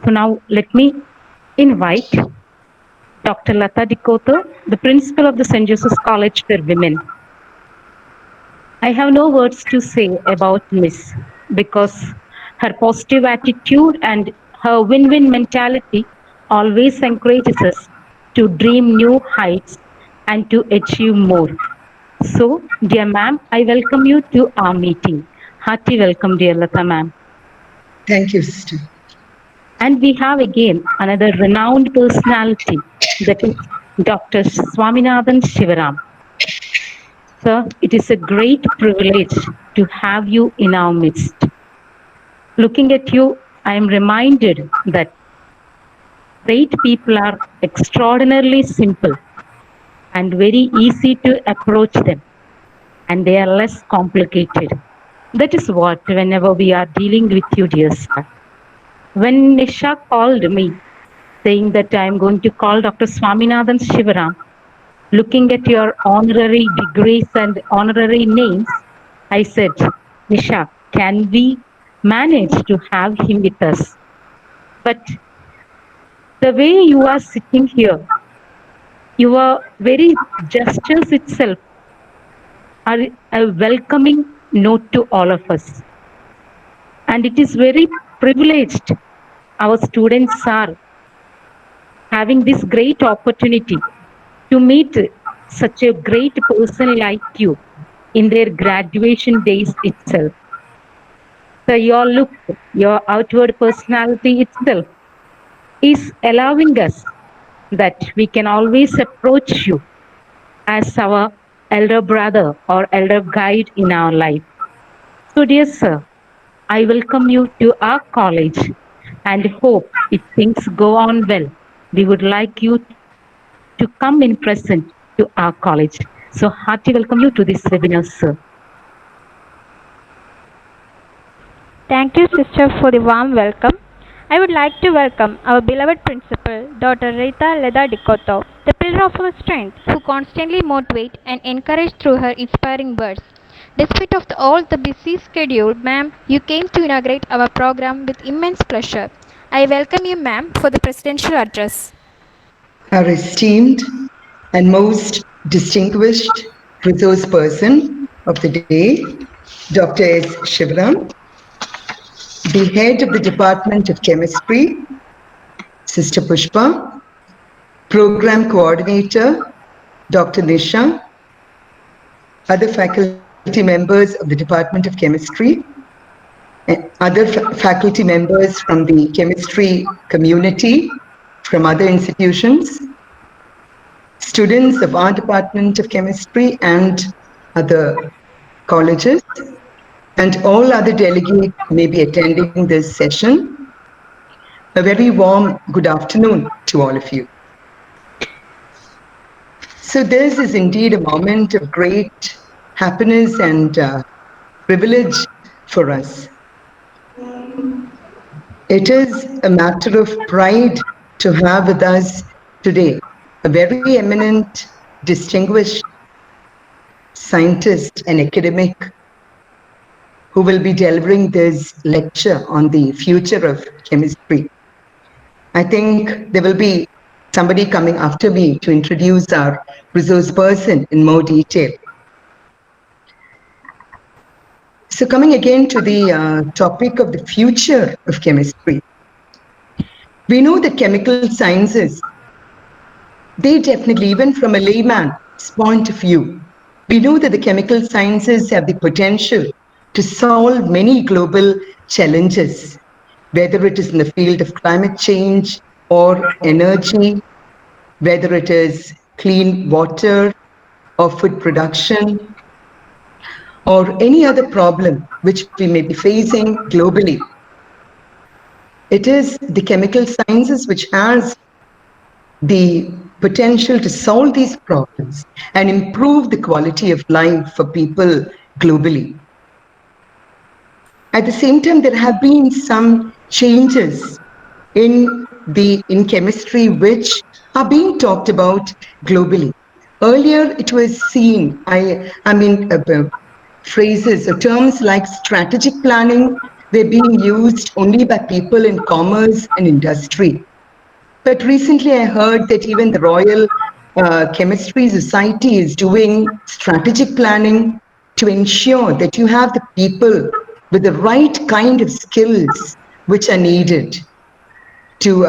So now let me invite Dr. Lata Dikoto, the principal of the St. Joseph's College for Women. I have no words to say about Miss because her positive attitude and her win-win mentality always encourages us to dream new heights and to achieve more. So, dear ma'am, I welcome you to our meeting. Hearty welcome, dear Lata ma'am. Thank you, sister. And we have again another renowned personality, that is Dr. Swaminathan Shivaram. Sir, it is a great privilege to have you in our midst. Looking at you, I am reminded that great people are extraordinarily simple and very easy to approach them, and they are less complicated. That is what, whenever we are dealing with you, dear sir. When Nisha called me saying that I am going to call Dr. Swaminathan Shivaram, looking at your honorary degrees and honorary names, I said, Nisha, can we manage to have him with us? But the way you are sitting here, your very gestures itself are a welcoming note to all of us. And it is very privileged our students are having this great opportunity to meet such a great person like you in their graduation days itself. So your look, your outward personality itself is allowing us that we can always approach you as our elder brother or elder guide in our life. So dear sir, I welcome you to our college and hope if things go on well, we would like you to come in present to our college. So hearty welcome you to this webinar, sir. Thank you, sister, for the warm welcome. I would like to welcome our beloved principal, Dr. Rita Leda Dikoto, the pillar of our strength, who constantly motivate and encourage through her inspiring words. Despite of all the busy schedule, ma'am, you came to inaugurate our program with immense pleasure. I welcome you, ma'am, for the presidential address. Our esteemed and most distinguished resource person of the day, Dr. S. Sivaram, the head of the Department of Chemistry, Sister Pushpa, Program Coordinator, Dr. Nisha, other faculty members of the Department of Chemistry, other faculty members from the chemistry community, from other institutions, students of our Department of Chemistry and other colleges, and all other delegates may be attending this session. A very warm good afternoon to all of you. So this is indeed a moment of great happiness and privilege for us. It is a matter of pride to have with us today a very eminent, distinguished scientist and academic who will be delivering this lecture on the future of chemistry. I think there will be somebody coming after me to introduce our resource person in more detail. So coming again to the topic of the future of chemistry, we know that chemical sciences, they definitely, even from a layman's point of view, we know that the chemical sciences have the potential to solve many global challenges, whether it is in the field of climate change or energy, whether it is clean water or food production, or any other problem which we may be facing globally. It is the chemical sciences which has the potential to solve these problems and improve the quality of life for people globally. At the same time, there have been some changes in chemistry which are being talked about globally. Earlier, it was seen, phrases or terms like strategic planning They're being used only by people in commerce and industry. But recently I heard that even the Royal Chemistry Society is doing strategic planning to ensure that you have the people with the right kind of skills which are needed to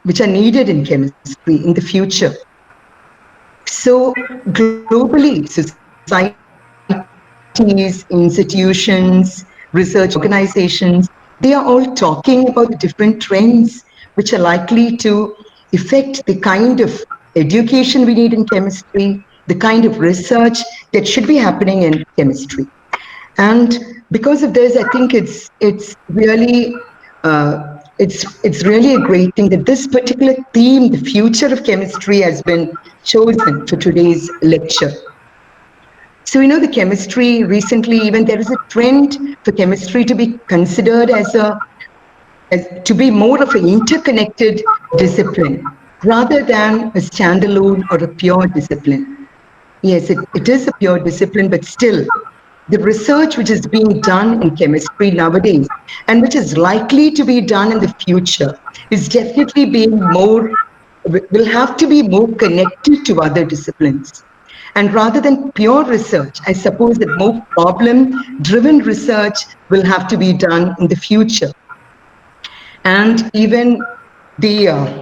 which are needed in chemistry in the future. So globally, societies, institutions, research organizations, they are all talking about the different trends which are likely to affect the kind of education we need in chemistry, the kind of research that should be happening in chemistry. And because of this, I think it's really it's really a great thing that this particular theme, the future of chemistry, has been chosen for today's lecture. So we know the chemistry recently, even there is a trend for chemistry to be considered to be more of an interconnected discipline rather than a standalone or a pure discipline. Yes, it is a pure discipline, but still, the research which is being done in chemistry nowadays and which is likely to be done in the future is definitely will have to be more connected to other disciplines. And rather than pure research, I suppose that more problem-driven research will have to be done in the future. And even the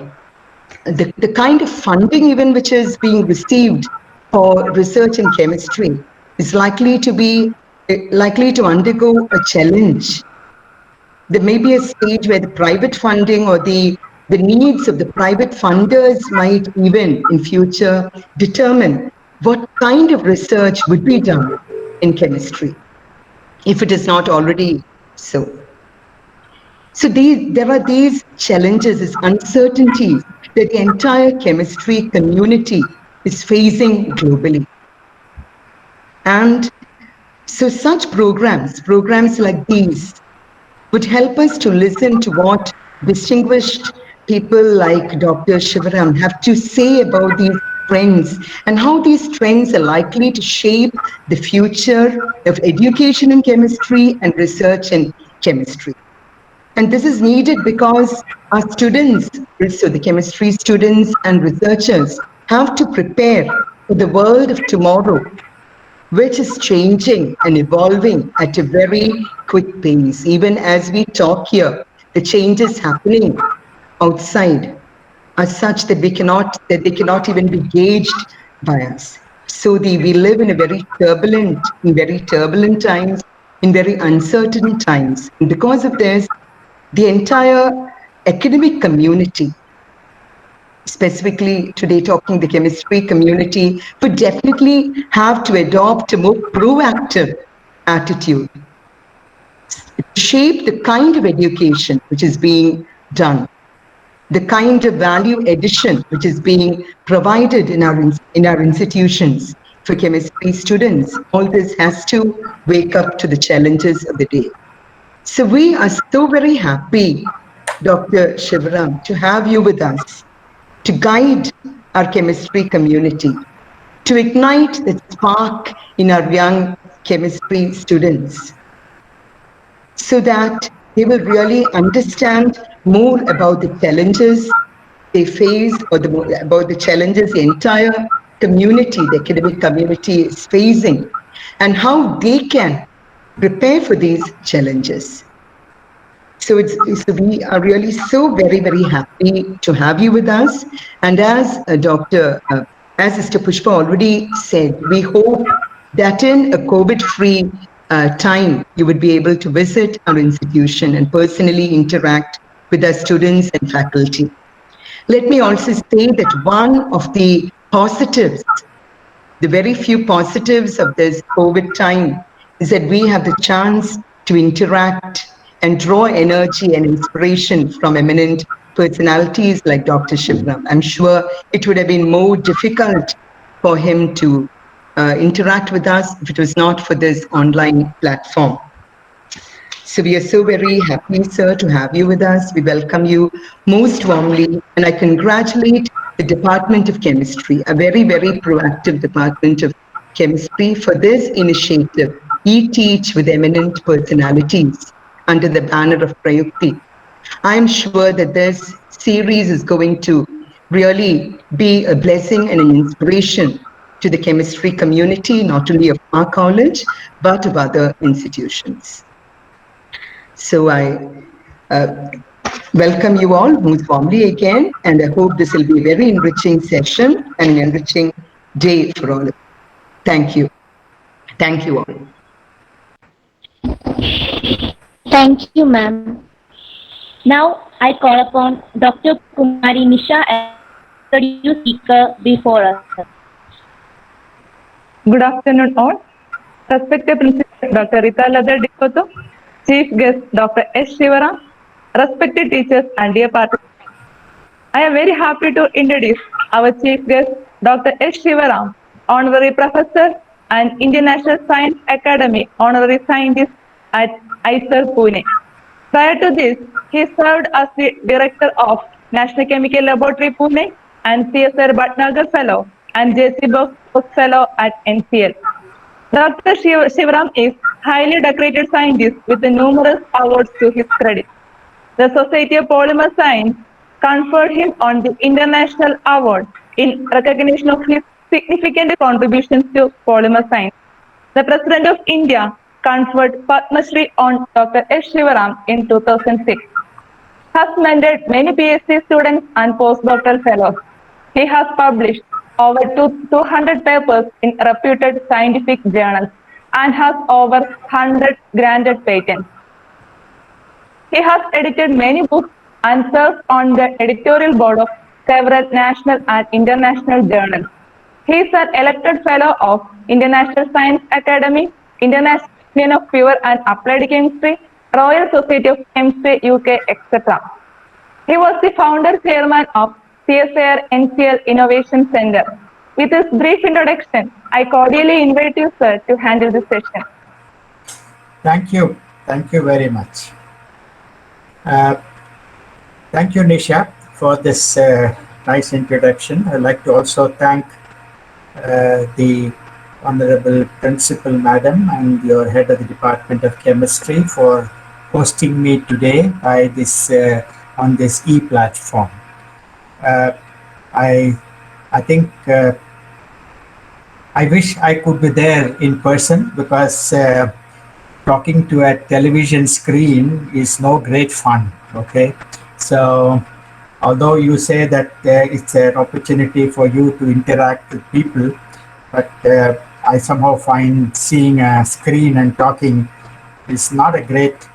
kind of funding even which is being received for research in chemistry is likely to undergo a challenge. There may be a stage where the private funding or the needs of the private funders might even in future determine what kind of research would be done in chemistry, if it is not already so. So there are these challenges, these uncertainties that the entire chemistry community is facing globally. And so such programs like these, would help us to listen to what distinguished people like Dr. Sivaram have to say about these trends and how these trends are likely to shape the future of education in chemistry and research in chemistry. And this is needed because our students, so the chemistry students and researchers, have to prepare for the world of tomorrow, which is changing and evolving at a very quick pace. Even as we talk here, the changes happening outside are such that they cannot even be gauged by us. So we live in very turbulent times, in very uncertain times. And because of this, the entire academic community, specifically today talking the chemistry community, would definitely have to adopt a more proactive attitude to shape the kind of education which is being done, the kind of value addition which is being provided in our institutions for chemistry students. All this has to wake up to the challenges of the day. So we are so very happy, Dr. Sivaram, to have you with us, to guide our chemistry community, to ignite the spark in our young chemistry students, so that they will really understand more about the challenges they face, or about the challenges the entire community, the academic community is facing, and how they can prepare for these challenges. So we are really so very, very happy to have you with us. And as as Sister Pushpa already said, we hope that in a COVID-free time, you would be able to visit our institution and personally interact with our students and faculty. Let me also say that one of the positives, the very few positives of this COVID time, is that we have the chance to interact and draw energy and inspiration from eminent personalities like Dr. Sivaram. I'm sure it would have been more difficult for him to interact with us if it was not for this online platform. So we are so very happy, sir, to have you with us. We welcome you most warmly, and I congratulate the Department of Chemistry, a very, very proactive Department of Chemistry, for this initiative teach with eminent personalities under the banner of PRAYUKTHI. I'm sure that this series is going to really be a blessing and an inspiration to the chemistry community, not only of our college, but of other institutions. So I welcome you all most warmly again, and I hope this will be a very enriching session and an enriching day for all of you. Thank you. Thank you all. Thank you, ma'am. Now I call upon Dr. Kumari Nisha as the introduced speaker before us. Good afternoon all. Respected Principal Dr. Rita Ladar, Chief Guest Dr. S Sivaram, respected teachers and dear participants. I am very happy to introduce our Chief Guest Dr. S Sivaram, Honorary Professor and International Science Academy Honorary Scientist at ISER Pune. Prior to this, he served as the Director of National Chemical Laboratory Pune and CSR Bhatnagar Fellow and JC Post Fellow at NCL. Dr. Sivaram is highly decorated scientist with numerous awards to his credit. The Society of Polymer Science conferred him on the International Award in recognition of his significant contributions to polymer science. The President of India conferred Padma Shri on Dr. S. Sivaram in 2006. Has mentored many PhD students and postdoctoral fellows. He has published over 200 papers in reputed scientific journals and has over 100 granted patents. He has edited many books and serves on the editorial board of several national and international journals. He is an elected fellow of International Science Academy, International Union of Pure and Applied Chemistry, Royal Society of Chemistry UK, etc. He was the founder chairman of CSIR NCL Innovation Center. With this brief introduction, I cordially invite you, sir, to handle this session. Thank you. Thank you very much. Thank you, Nisha, for this nice introduction. I'd like to also thank the Honorable Principal Madam and your Head of the Department of Chemistry for hosting me today by this on this e-platform. I think I wish I could be there in person because talking to a television screen is no great fun. Okay, so although you say that it's an opportunity for you to interact with people, but I somehow find seeing a screen and talking is not a great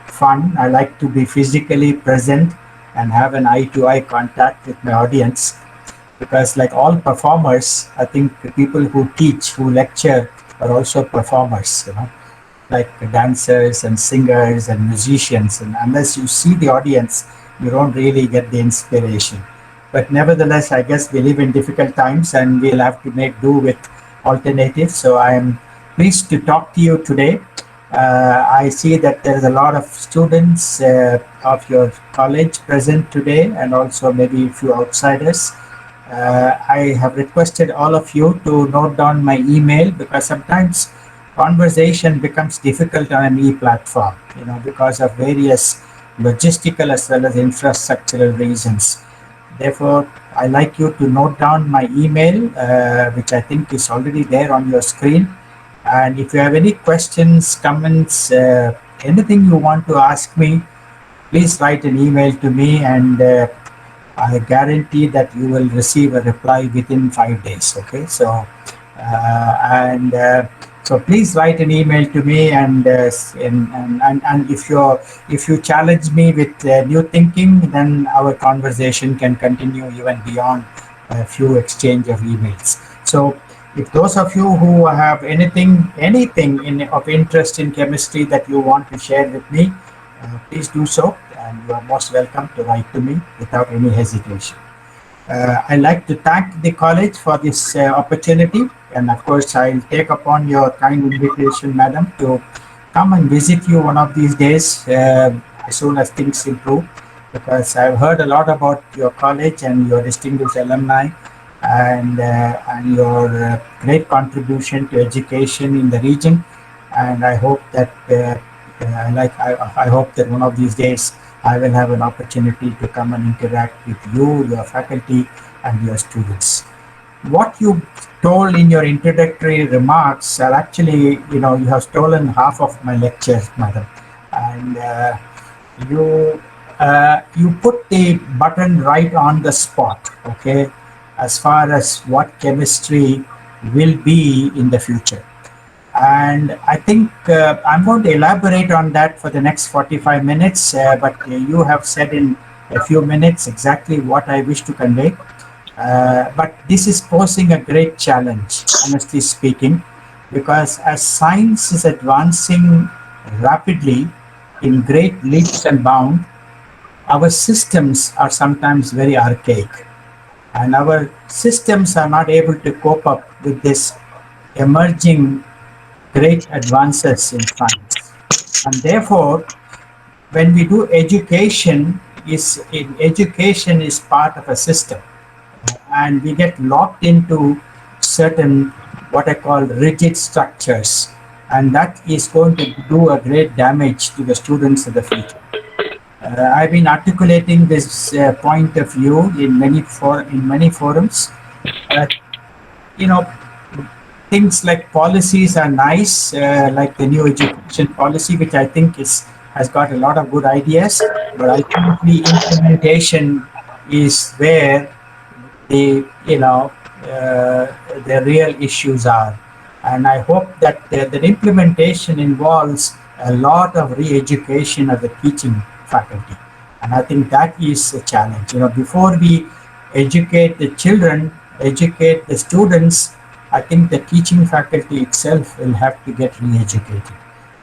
fun. I like to be physically present and have an eye-to-eye contact with my audience, because like all performers, I think the people who teach, who lecture are also performers, you know, like dancers and singers and musicians, and unless you see the audience, you don't really get the inspiration. But nevertheless, I guess we live in difficult times and we'll have to make do with alternatives. So I am pleased to talk to you today. I see that there is a lot of students of your college present today, and also maybe a few outsiders. I have requested all of you to note down my email, because sometimes conversation becomes difficult on an e-platform, you know, because of various logistical as well as infrastructural reasons. Therefore, I like you to note down my email, which I think is already there on your screen. And if you have any questions, comments, anything you want to ask me, please write an email to me, and I guarantee that you will receive a reply within 5 days. Okay, so so please write an email to me, and if you challenge me with new thinking, then our conversation can continue even beyond a few exchange of emails. So if those of you who have anything of interest in chemistry that you want to share with me, please do so, and you are most welcome to write to me without any hesitation. I'd like to thank the college for this opportunity, and of course I'll take upon your kind invitation, madam, to come and visit you one of these days as soon as things improve, because I've heard a lot about your college and your distinguished alumni, and your great contribution to education in the region and I hope that I hope that one of these days I will have an opportunity to come and interact with you, your faculty, and your students. What you told in your introductory remarks are actually, you have stolen half of my lecture, madam, and you put the button right on the spot. Okay, as far as what chemistry will be in the future. And I think I'm going to elaborate on that for the next 45 minutes, but you have said in a few minutes exactly what I wish to convey. But this is posing a great challenge, honestly speaking, because as science is advancing rapidly in great leaps and bounds, our systems are sometimes very archaic, and our systems are not able to cope up with this emerging great advances in science. And therefore, when we do education, education is part of a system, and we get locked into certain what I call rigid structures, and that is going to do a great damage to the students of the future. I've been articulating this point of view in many forums. You know, things like policies are nice, like the new education policy, which I think has got a lot of good ideas, but ultimately implementation is where the the real issues are. And I hope that the implementation involves a lot of re-education of the teaching faculty, and I think that is a challenge. Before we educate the children, educate the students, I think the teaching faculty itself will have to get re-educated,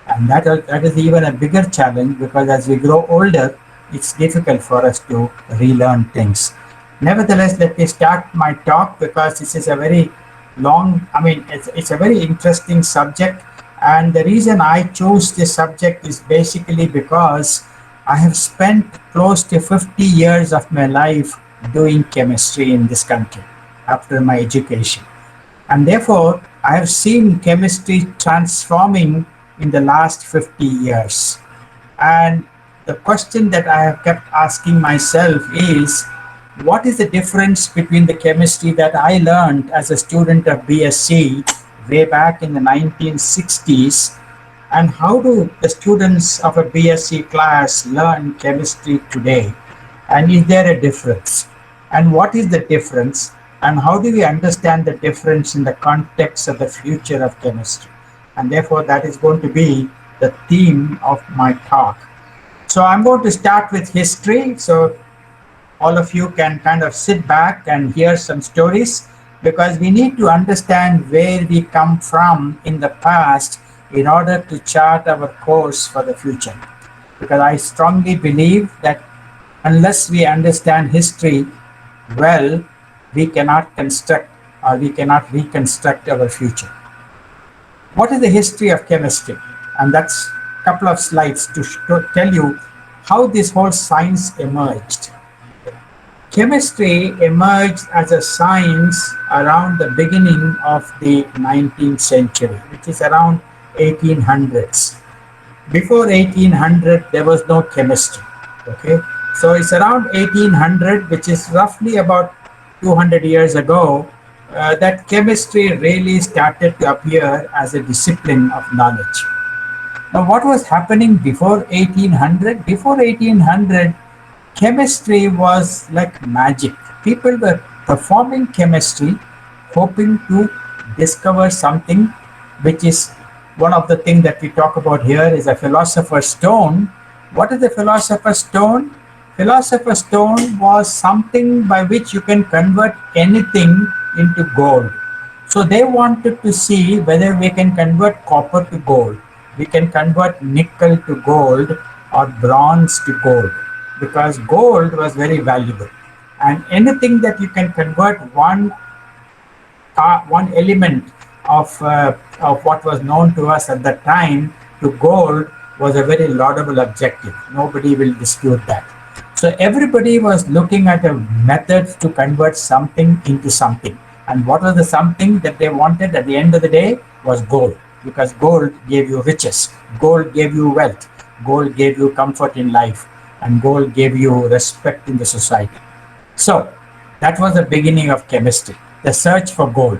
and that is even a bigger challenge, because as we grow older, it's difficult for us to relearn things. Nevertheless, let me start my talk, because this is a very long, it's a very interesting subject, and the reason I chose this subject is basically because I have spent close to 50 years of my life doing chemistry in this country after my education. And therefore, I have seen chemistry transforming in the last 50 years. And the question that I have kept asking myself is, what is the difference between the chemistry that I learned as a student of BSc way back in the 1960s, and how do the students of a BSc class learn chemistry today? And is there a difference? And what is the difference? And how do we understand the difference in the context of the future of chemistry? And therefore, that is going to be the theme of my talk. So I'm going to start with history. So all of you can kind of sit back and hear some stories, because we need to understand where we come from in the past in order to chart our course for the future. Because I strongly believe that unless we understand history well, we cannot construct or we cannot reconstruct our future. What is the history of chemistry? And that's a couple of slides to tell you how this whole science emerged. Chemistry emerged as a science around the beginning of the 19th century, which is around 1800s. Before 1800, there was no chemistry. Okay, so it's around 1800, which is roughly about 200 years ago, that chemistry really started to appear as a discipline of knowledge. Now, what was happening before 1800? Before 1800, chemistry was like magic. People were performing chemistry, hoping to discover something, which is one of the things that we talk about here is a philosopher's stone. What is the philosopher's stone? Philosopher's stone was something by which you can convert anything into gold. So they wanted to see whether we can convert copper to gold, we can convert nickel to gold, or bronze to gold, because gold was very valuable. And anything that you can convert one element of what was known to us at that time to gold was a very laudable objective. Nobody will dispute that. So everybody was looking at a method to convert something into something. And what was the something that they wanted at the end of the day was gold. because gold gave you riches, gold gave you wealth, gold gave you comfort in life, and gold gave you respect in the society. So that was the beginning of chemistry, the search for gold.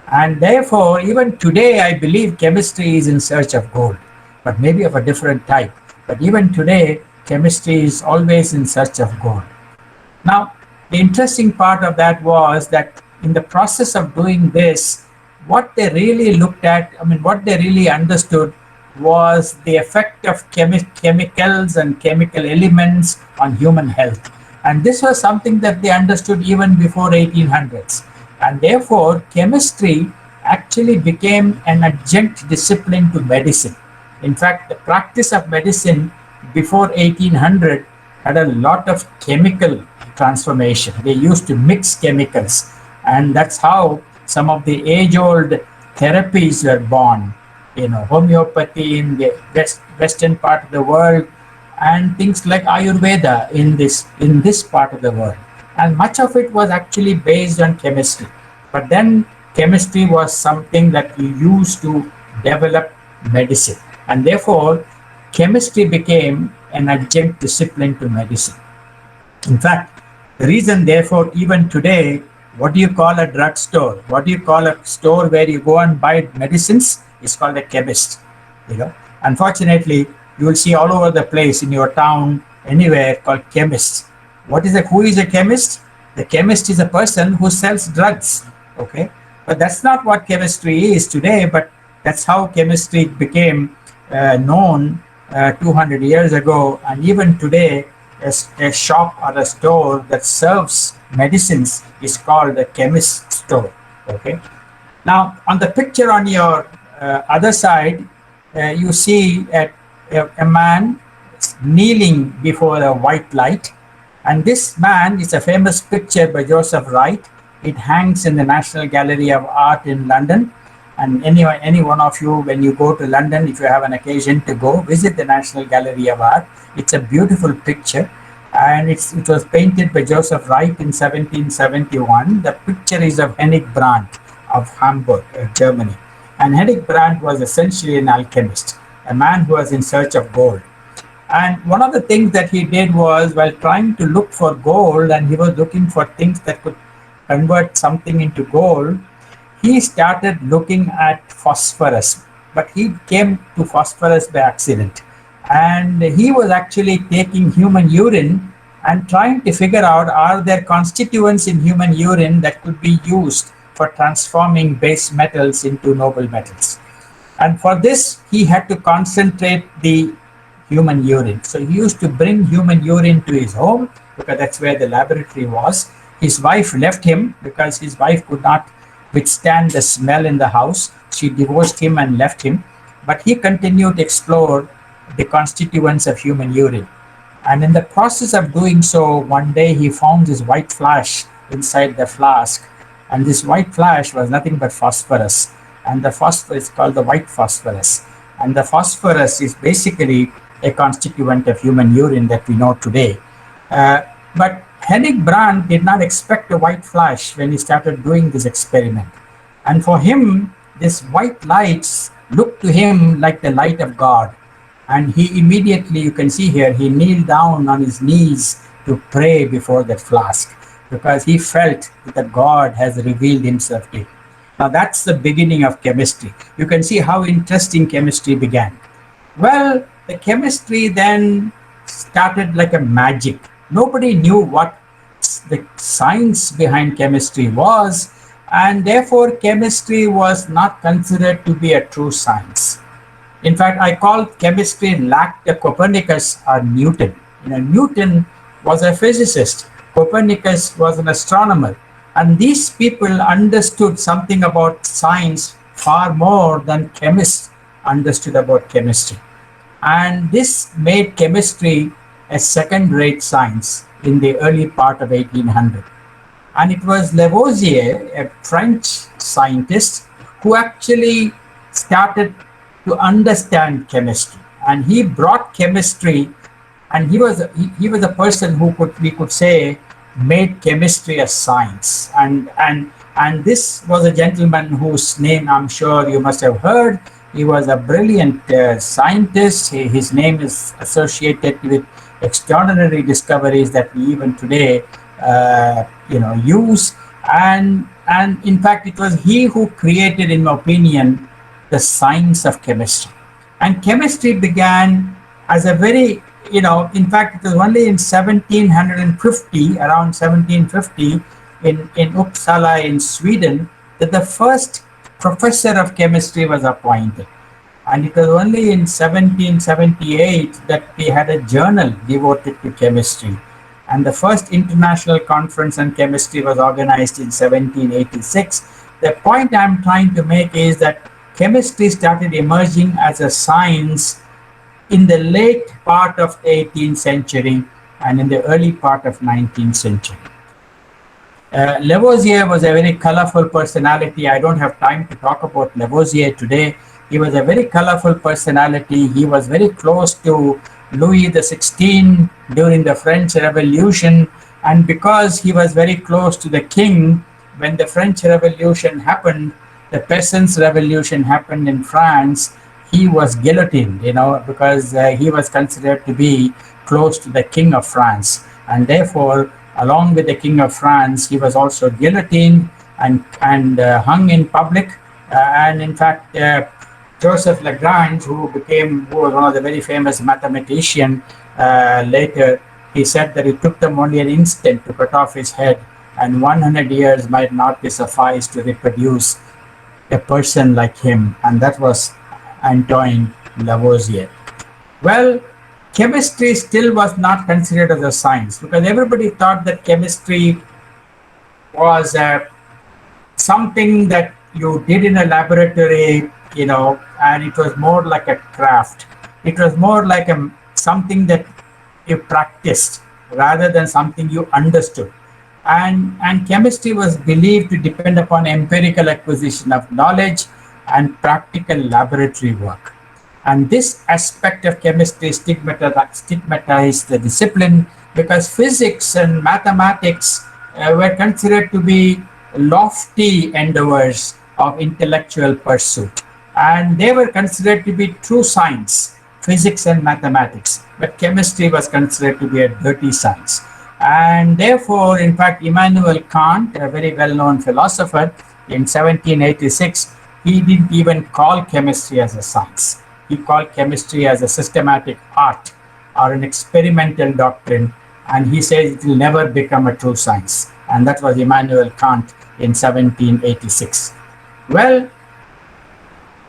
And therefore, even today, I believe chemistry is in search of gold, but maybe of a different type. But even today, chemistry is always in search of gold. Now, the interesting part of that was that in the process of doing this, what they really looked at, what they really understood was the effect of chemicals and chemical elements on human health. And this was something that they understood even before 1800s. And therefore, chemistry actually became an adjunct discipline to medicine. In fact, the practice of medicine before 1800 had a lot of chemical transformation. They used to mix chemicals, and that's how some of the age-old therapies were born. Homeopathy in the western part of the world, and things like Ayurveda in this part of the world. And much of it was actually based on chemistry. But then chemistry was something that we used to develop medicine. And therefore, chemistry became an adjunct discipline to medicine. In fact, the reason, therefore, even today, what do you call a drugstore? What do you call a store where you go and buy medicines? It's called a chemist. Unfortunately, you will see all over the place in your town, anywhere, called chemists. Who is a chemist? The chemist is a person who sells drugs. Okay, but that's not what chemistry is today. But that's how chemistry became known 200 years ago, and even today, a shop or a store that serves medicines is called a chemist store. Okay. Now, on the picture on your other side, you see a man kneeling before a white light, and this man is a famous picture by Joseph Wright. It hangs in the National Gallery of Art in London. And any one of you, when you go to London, if you have an occasion to go, visit the National Gallery of Art. It's a beautiful picture, and it was painted by Joseph Wright in 1771. The picture is of Hennig Brandt of Hamburg, Germany. And Hennig Brandt was essentially an alchemist, a man who was in search of gold. And one of the things that he did was, while trying to look for gold, and he was looking for things that could convert something into gold, he started looking at phosphorus. But he came to phosphorus by accident. And he was actually taking human urine and trying to figure out, are there constituents in human urine that could be used for transforming base metals into noble metals. And for this, he had to concentrate the human urine. So he used to bring human urine to his home, because that's where the laboratory was. His wife left him because his wife could not withstand the smell in the house. She divorced him and left him. But he continued to explore the constituents of human urine. And in the process of doing so, one day he found this white flash inside the flask. And this white flash was nothing but phosphorus. And the phosphorus is called the white phosphorus. And the phosphorus is basically a constituent of human urine that we know today. But Hennig Brandt did not expect a white flash when he started doing this experiment. And for him, this white lights looked to him like the light of God. And he immediately, you can see here, he kneeled down on his knees to pray before that flask, because he felt that God has revealed himself to him. Now that's the beginning of chemistry. You can see how interesting chemistry began. Well, the chemistry then started like a magic. Nobody knew what the science behind chemistry was, and therefore chemistry was not considered to be a true science. In fact, I call chemistry lacked a Copernicus or Newton. Newton was a physicist. Copernicus was an astronomer. And these people understood something about science far more than chemists understood about chemistry. And this made chemistry a second-rate science in the early part of 1800. And it was Lavoisier, a French scientist, who actually started to understand chemistry. And he brought chemistry, and he was a person who we could say made chemistry a science. And this was a gentleman whose name I'm sure you must have heard. He was a brilliant scientist. His name is associated with extraordinary discoveries that we even today, use. And in fact, it was he who created, in my opinion, the science of chemistry. And chemistry began as a very, in fact, it was only in 1750, around 1750, in Uppsala in Sweden, that the first professor of chemistry was appointed. And it was only in 1778 that we had a journal devoted to chemistry. And the first international conference on chemistry was organized in 1786. The point I'm trying to make is that chemistry started emerging as a science in the late part of the 18th century and in the early part of 19th century. Lavoisier was a very colorful personality. I don't have time to talk about Lavoisier today. He was a very colorful personality. He was very close to Louis XVI during the French Revolution. And because he was very close to the king, when the French Revolution happened, the Peasants' Revolution happened in France, he was guillotined, because he was considered to be close to the King of France. And therefore, along with the King of France, he was also guillotined and hung in public. And in fact, Joseph Lagrange, who was one of the very famous mathematicians later, he said that it took them only an instant to cut off his head, and 100 years might not be suffice to reproduce a person like him, and that was Antoine Lavoisier. Well, chemistry still was not considered as a science because everybody thought that chemistry was something that you did in a laboratory, and it was more like a craft. It was more like something that you practiced rather than something you understood. And chemistry was believed to depend upon empirical acquisition of knowledge and practical laboratory work. And this aspect of chemistry stigmatized the discipline because physics and mathematics were considered to be lofty endeavors of intellectual pursuit. And they were considered to be true science, physics and mathematics. But chemistry was considered to be a dirty science. And therefore, in fact, Immanuel Kant, a very well-known philosopher, in 1786, he didn't even call chemistry as a science. He called chemistry as a systematic art or an experimental doctrine, and he said it will never become a true science. And that was Immanuel Kant in 1786. Well,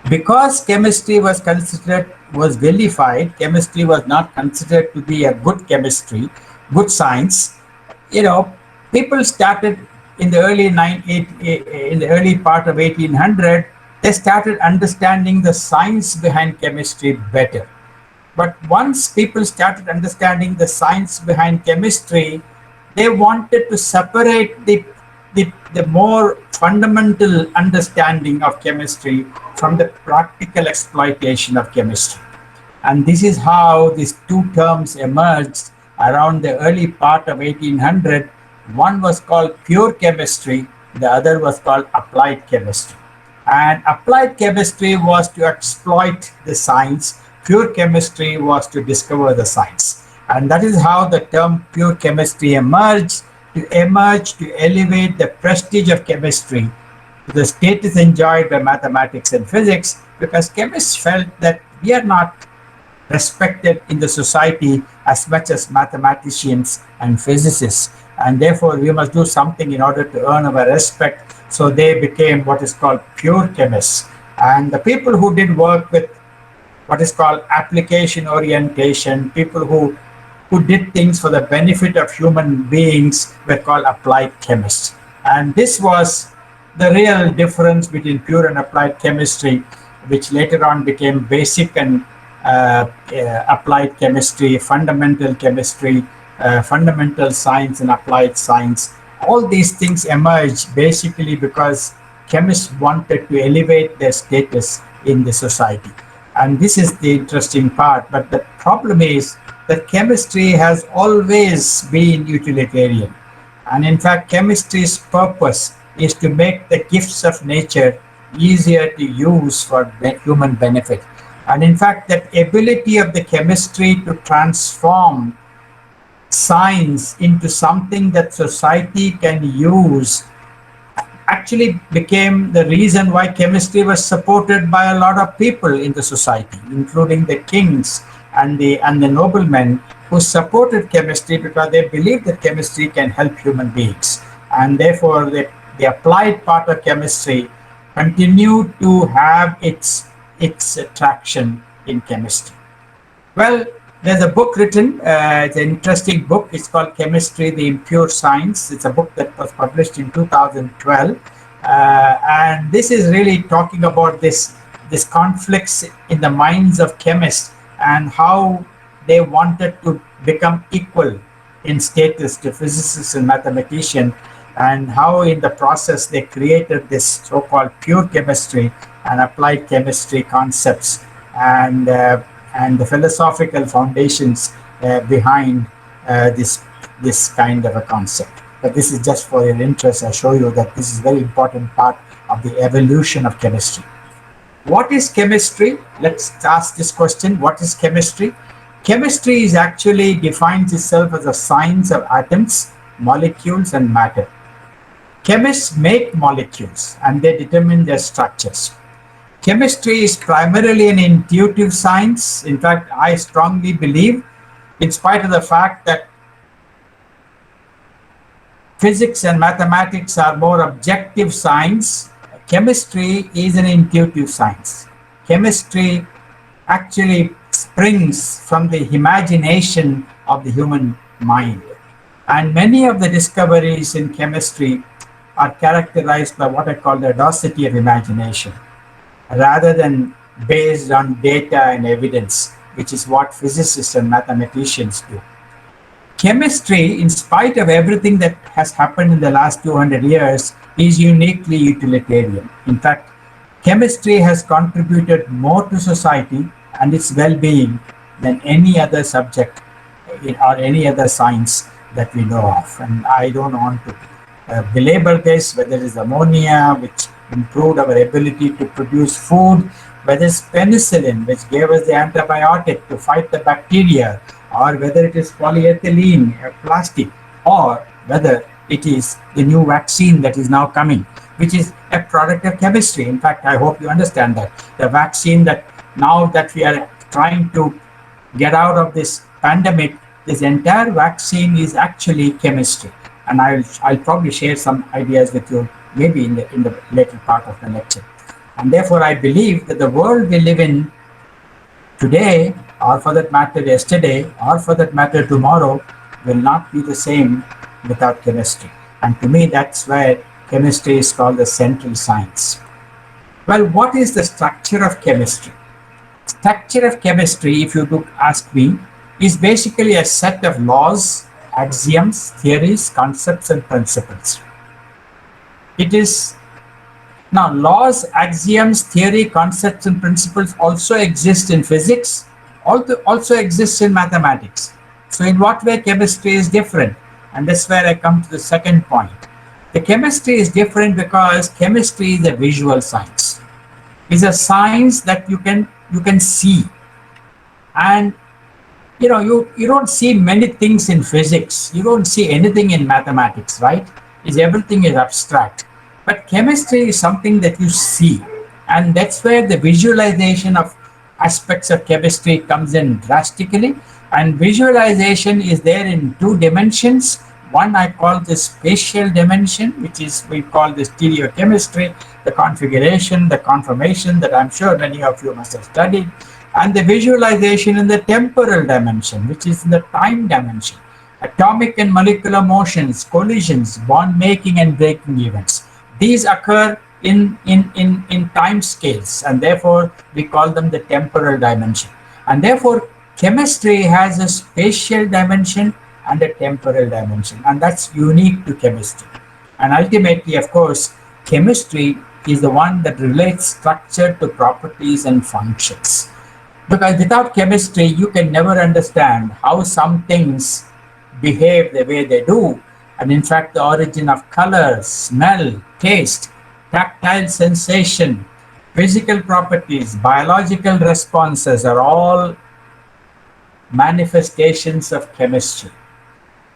because chemistry was vilified, chemistry was not considered to be a good chemistry, good science. People started in the early part of 1800. They started understanding the science behind chemistry better. But once people started understanding the science behind chemistry, they wanted to separate the more fundamental understanding of chemistry from the practical exploitation of chemistry. And this is how these two terms emerged around the early part of 1800. One was called pure chemistry, the other was called applied chemistry. And applied chemistry was to exploit the science, pure chemistry was to discover the science. And that is how the term pure chemistry emerged to elevate the prestige of chemistry to the status enjoyed by mathematics and physics, because chemists felt that we are not respected in the society as much as mathematicians and physicists, and therefore we must do something in order to earn our respect. So they became what is called pure chemists. And the people who did work with what is called application orientation, people who did things for the benefit of human beings, were called applied chemists. And this was the real difference between pure and applied chemistry, which later on became basic and applied chemistry, fundamental chemistry, fundamental science and applied science. All these things emerged basically because chemists wanted to elevate their status in the society. And this is the interesting part. But the problem is that chemistry has always been utilitarian. And in fact, chemistry's purpose is to make the gifts of nature easier to use for human benefit. And in fact, that ability of the chemistry to transform science into something that society can use actually became the reason why chemistry was supported by a lot of people in the society, including the kings and the noblemen who supported chemistry because they believed that chemistry can help human beings. And therefore, the applied part of chemistry continued to have its traction in chemistry. Well, there's a book written, it's an interesting book. It's called Chemistry, the Impure Science. It's a book that was published in 2012. And this is really talking about this conflicts in the minds of chemists and how they wanted to become equal in status to physicists and mathematicians, and how in the process they created this so-called pure chemistry and applied chemistry concepts and the philosophical foundations behind this kind of a concept. But this is just for your interest. I show you that this is a very important part of the evolution of chemistry. What is chemistry? Let's ask this question. What is chemistry? Chemistry is actually defines itself as a science of atoms, molecules, and matter. Chemists make molecules and they determine their structures. Chemistry is primarily an intuitive science. In fact, I strongly believe, in spite of the fact that physics and mathematics are more objective science, chemistry is an intuitive science. Chemistry actually springs from the imagination of the human mind. And many of the discoveries in chemistry are characterized by what I call the audacity of imagination, rather than based on data and evidence, which is what physicists and mathematicians do. Chemistry, in spite of everything that has happened in the last 200 years, is uniquely utilitarian. In fact, chemistry has contributed more to society and its well-being than any other subject or any other science that we know of. And I don't want to belabor this, whether it is ammonia, which improved our ability to produce food, whether it's penicillin, which gave us the antibiotic to fight the bacteria, or whether it is polyethylene, plastic, or whether it is the new vaccine that is now coming, which is a product of chemistry. In fact, I hope you understand that. The vaccine that now that we are trying to get out of this pandemic, this entire vaccine is actually chemistry. And I'll probably share some ideas with you maybe in the later part of the lecture. And therefore, I believe that the world we live in today, or for that matter yesterday, or for that matter tomorrow, will not be the same without chemistry. And to me, that's why chemistry is called the central science. Well, what is the structure of chemistry? Structure of chemistry, if you look, ask me, is basically a set of laws, axioms, theories, concepts, and principles. It is now laws, axioms, theory, concepts, and principles also exist in physics, also exist in mathematics. So in what way chemistry is different? And that's where I come to the second point. The chemistry is different because chemistry is a visual science. It's a science that you can see. And you don't see many things in physics. You don't see anything in mathematics, right? Everything is abstract. But chemistry is something that you see. And that's where the visualization of aspects of chemistry comes in drastically. And visualization is there in two dimensions. One I call the spatial dimension, which is we call the stereochemistry, the configuration, the conformation that I'm sure many of you must have studied, and the visualization in the temporal dimension, which is in the time dimension. Atomic and molecular motions, collisions, bond making and breaking events. These occur in time scales, and therefore we call them the temporal dimension. And therefore chemistry has a spatial dimension and a temporal dimension, and that's unique to chemistry. And ultimately, of course, chemistry is the one that relates structure to properties and functions. Because without chemistry, you can never understand how some things behave the way they do. And in fact, the origin of color, smell, taste, tactile sensation, physical properties, biological responses are all manifestations of chemistry.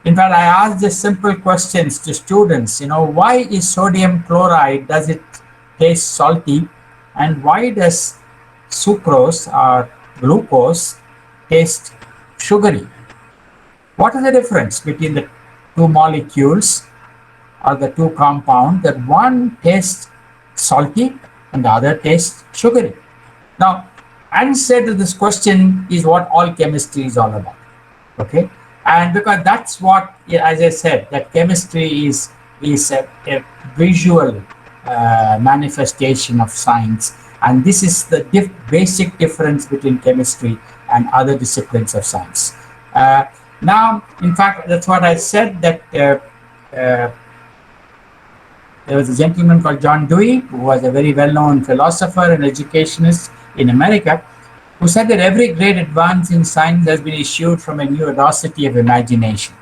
In fact, I ask the simple questions to students, why is sodium chloride, does it taste salty? And why does sucrose or glucose taste sugary? What is the difference between the two molecules or the two compounds that one tastes salty and the other tastes sugary? Now, answer to this question is what all chemistry is all about. Okay, and because that's what, as I said, that chemistry is a visual manifestation of science, and this is the basic difference between chemistry and other disciplines of science. Now, in fact, that's what I said, that there was a gentleman called John Dewey, who was a very well-known philosopher and educationist in America, who said that every great advance in science has been issued from a new audacity of imagination.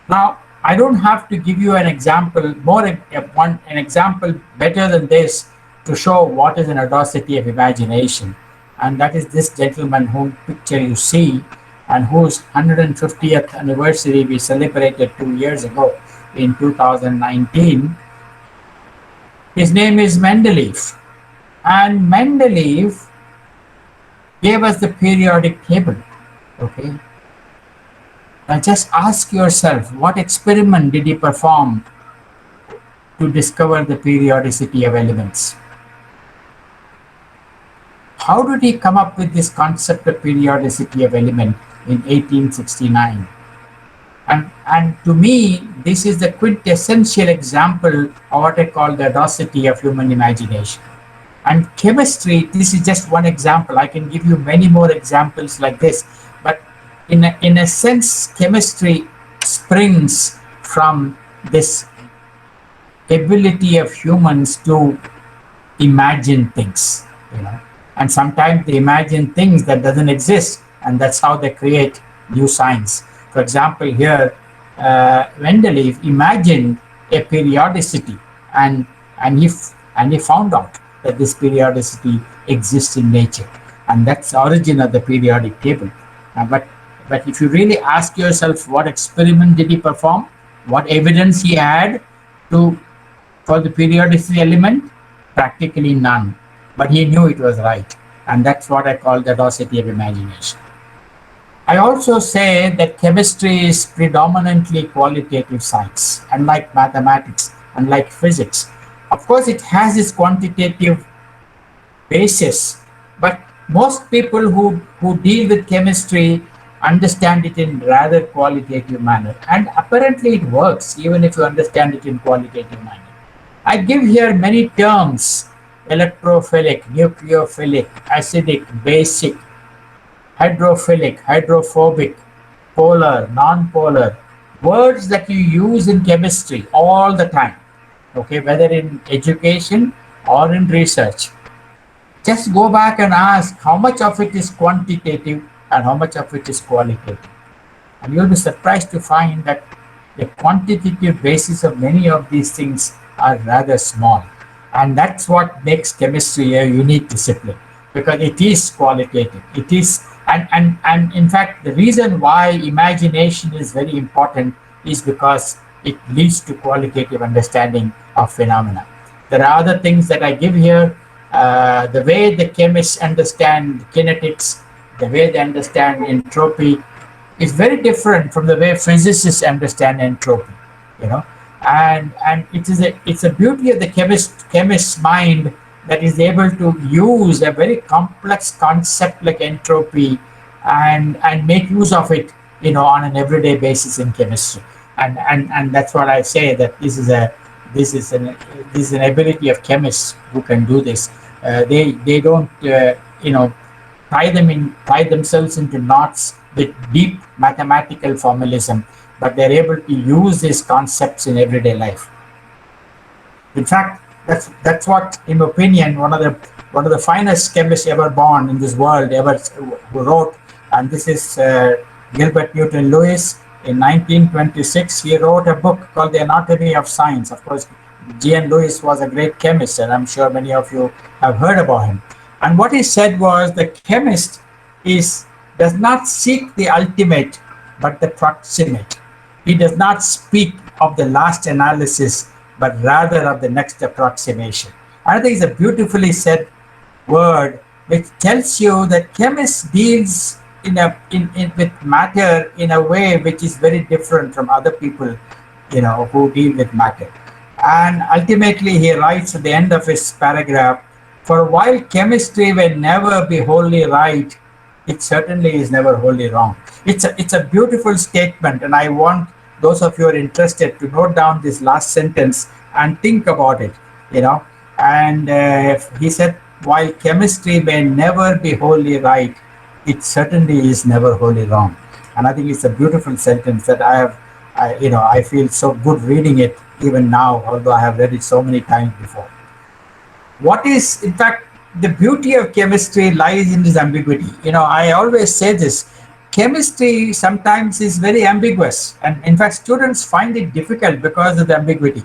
Now, I don't have to give you an example, an example better than this to show what is an audacity of imagination. And that is this gentleman whose picture you see and whose 150th anniversary we celebrated 2 years ago in 2019. His name is Mendeleev. And Mendeleev gave us the periodic table. Okay. Now just ask yourself, what experiment did he perform to discover the periodicity of elements? How did he come up with this concept of periodicity of element in 1869? And to me, this is the quintessential example of what I call the audacity of human imagination. And chemistry, this is just one example. I can give you many more examples like this. But in a sense, chemistry springs from this ability of humans to imagine things, And sometimes they imagine things that doesn't exist, and that's how they create new science. For example, here, Mendeleev imagined a periodicity, and he found out that this periodicity exists in nature, and that's the origin of the periodic table. But if you really ask yourself, what experiment did he perform? What evidence he had for the periodicity element? Practically none. But he knew it was right, and that's what I call the audacity of imagination. I also say that chemistry is predominantly qualitative science, unlike mathematics, unlike physics. Of course, it has its quantitative basis, but most people who deal with chemistry understand it in rather qualitative manner, and apparently it works even if you understand it in qualitative manner. I give here many terms: electrophilic, nucleophilic, acidic, basic, hydrophilic, hydrophobic, polar, non-polar, words that you use in chemistry all the time, okay, whether in education or in research. Just go back and ask how much of it is quantitative and how much of it is qualitative. And you'll be surprised to find that the quantitative basis of many of these things are rather small. And that's what makes chemistry a unique discipline, because it is qualitative. It is, and in fact, the reason why imagination is very important is because it leads to qualitative understanding of phenomena. There are other things that I give here. The way the chemists understand kinetics, the way they understand entropy is very different from the way physicists understand entropy, and it's a beauty of the chemist's mind that is able to use a very complex concept like entropy and make use of it, on an everyday basis in chemistry. And that's what I say, that this is an ability of chemists who can do this. They don't tie themselves into knots with deep mathematical formalism, but they're able to use these concepts in everyday life. In fact, that's what, in my opinion, one of the finest chemists ever born in this world who wrote, and this is Gilbert Newton Lewis. In 1926, he wrote a book called The Anatomy of Science. Of course, G.N. Lewis was a great chemist, and I'm sure many of you have heard about him. And what he said was the chemist does not seek the ultimate, but the proximate. He does not speak of the last analysis, but rather of the next approximation. I think it's a beautifully said word which tells you that chemist deals with matter in a way which is very different from other people, who deal with matter. And ultimately, he writes at the end of his paragraph, for while chemistry will never be wholly right, it certainly is never wholly wrong. It's a beautiful statement, and I want those of you who are interested to note down this last sentence and think about it, And he said, while chemistry may never be wholly right, it certainly is never wholly wrong. And I think it's a beautiful sentence that I feel so good reading it even now, although I have read it so many times before. What is, in fact, the beauty of chemistry lies in this ambiguity. I always say this, chemistry sometimes is very ambiguous. And in fact, students find it difficult because of the ambiguity.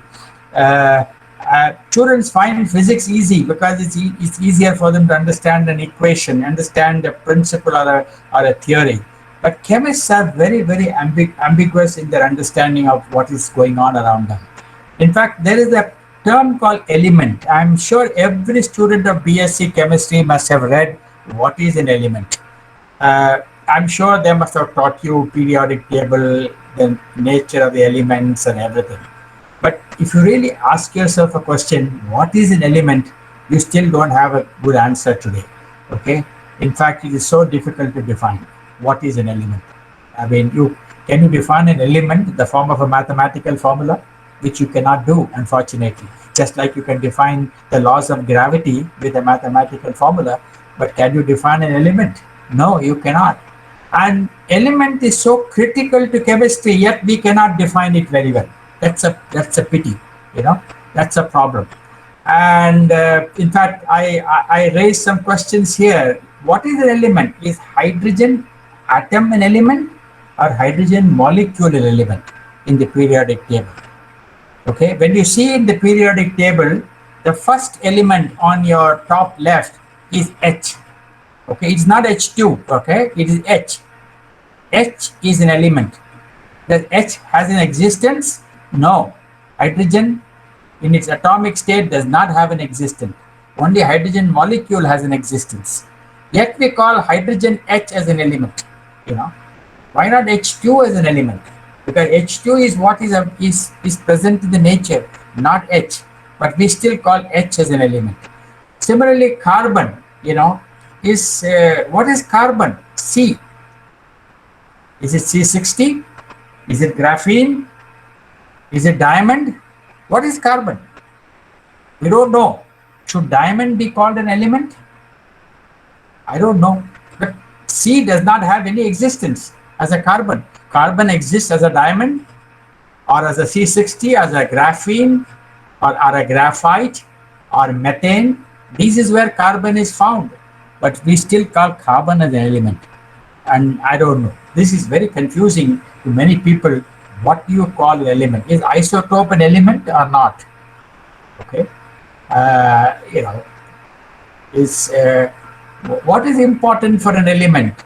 Students find physics easy because it's easier for them to understand an equation, understand a principle or a theory. But chemists are very, very ambiguous in their understanding of what is going on around them. In fact, there is a term called element. I'm sure every student of BSc chemistry must have read what is an element. I'm sure they must have taught you periodic table, the nature of the elements and everything. But if you really ask yourself a question, what is an element, you still don't have a good answer today. Okay? In fact, it is so difficult to define what is an element. I mean, can you define an element in the form of a mathematical formula? Which you cannot do, unfortunately. Just like you can define the laws of gravity with a mathematical formula, but can you define an element? No, you cannot. And element is so critical to chemistry, yet we cannot define it very well. That's a pity, that's a problem. And in fact, I raised some questions here. What is an element? Is hydrogen atom an element or hydrogen molecule an element in the periodic table? Okay, when you see in the periodic table, the first element on your top left is H. Okay, it's not H2, okay, it is H. H is an element. Does H has an existence? No. Hydrogen in its atomic state does not have an existence. Only hydrogen molecule has an existence. Yet we call hydrogen H as an element. Why not H2 as an element? Because H2 is what is present in the nature, not H. But we still call H as an element. Similarly, carbon, is what is carbon? C. Is it C60? Is it graphene? Is it diamond? What is carbon? We don't know. Should diamond be called an element? I don't know. But C does not have any existence as a carbon. Carbon exists as a diamond or as a C60, as a graphene or a graphite or methane. This is where carbon is found. But we still call carbon as an element. And I don't know. This is very confusing to many people. What do you call an element? Is isotope an element or not? Okay. What is important for an element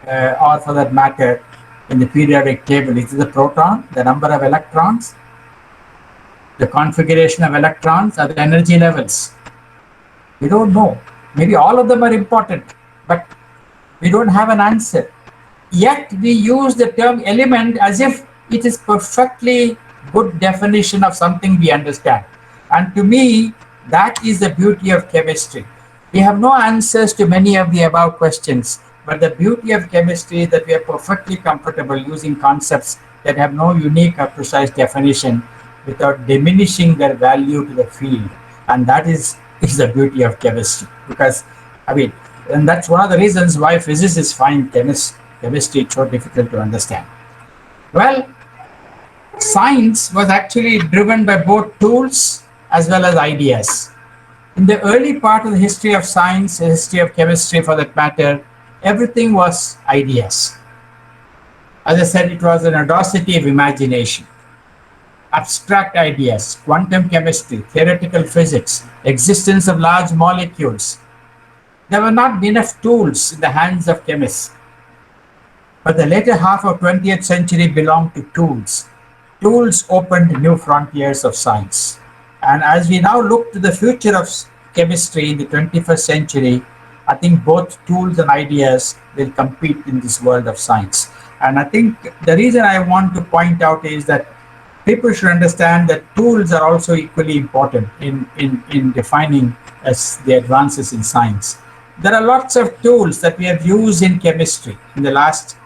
or for that matter in the periodic table? Is it the proton, the number of electrons, the configuration of electrons, or the energy levels? We don't know. Maybe all of them are important, but we don't have an answer. Yet we use the term element as if it is perfectly good definition of something we understand. And to me, that is the beauty of chemistry. We have no answers to many of the above questions, but the beauty of chemistry is that we are perfectly comfortable using concepts that have no unique or precise definition without diminishing their value to the field. And that is the beauty of chemistry. Because, and that's one of the reasons why physicists find chemistry so difficult to understand. Well, science was actually driven by both tools as well as ideas. In the early part of the history of science, the history of chemistry for that matter, everything was ideas. As I said, it was an audacity of imagination. abstract ideas, quantum chemistry, theoretical physics, existence of large molecules. There were not enough tools in the hands of chemists. But the later half of 20th century belonged to tools. Tools opened new frontiers of science. And as we now look to the future of chemistry in the 21st century, I think both tools and ideas will compete in this world of science. And I think the reason I want to point out is that people should understand that tools are also equally important in defining as the advances in science. There are lots of tools that we have used in chemistry in the last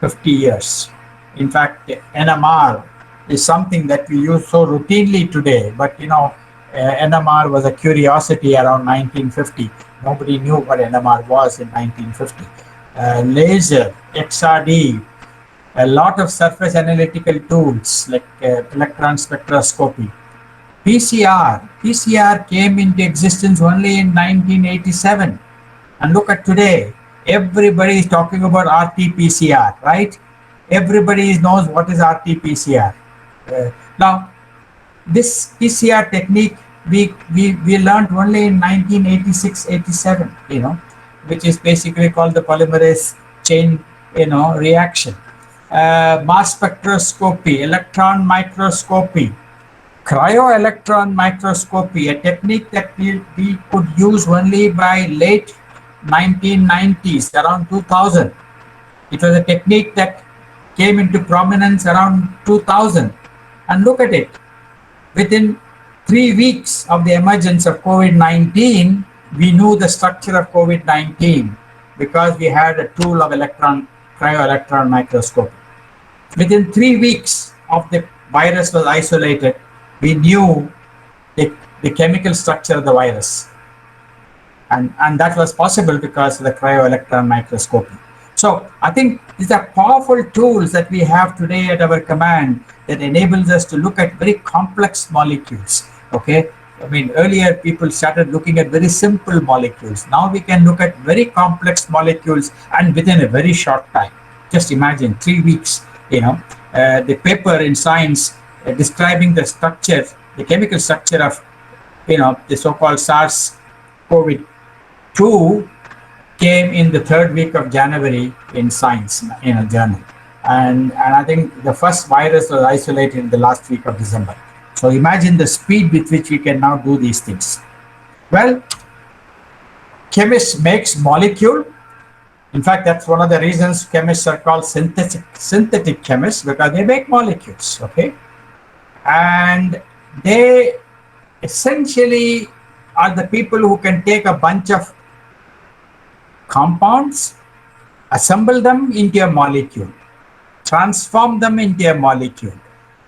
50 years. In fact, NMR is something that we use so routinely today, but NMR was a curiosity around 1950. Nobody knew what NMR was in 1950. Laser, XRD, a lot of surface analytical tools like electron spectroscopy. PCR came into existence only in 1987. And look at today, everybody is talking about RT-PCR, right? Everybody knows what is RT-PCR. Now, this PCR technique we learned only in 1986-87, which is basically called the polymerase chain, reaction. Mass spectroscopy, electron microscopy, cryo-electron microscopy, a technique that we could use only by late 1990s, around 2000. It was a technique that came into prominence around 2000. And look at it. Within 3 weeks of the emergence of COVID-19, we knew the structure of COVID-19 because we had a tool of cryo-electron microscopy. Within 3 weeks of the virus was isolated, we knew the chemical structure of the virus. And that was possible because of the cryo-electron microscopy. So I think these are powerful tools that we have today at our command that enables us to look at very complex molecules. Okay, I mean, earlier people started looking at very simple molecules. Now we can look at very complex molecules and within a very short time. Just imagine 3 weeks, the paper in Science describing the structure, the chemical structure of, the so-called SARS-CoV-2 came in the 3rd week of January in Science, in a journal. And I think the first virus was isolated in the last week of December. So imagine the speed with which we can now do these things. Well, chemists makes molecule. In fact, that's one of the reasons chemists are called synthetic chemists, because they make molecules, okay? And they essentially are the people who can take a bunch of compounds, assemble them into a molecule, transform them into a molecule.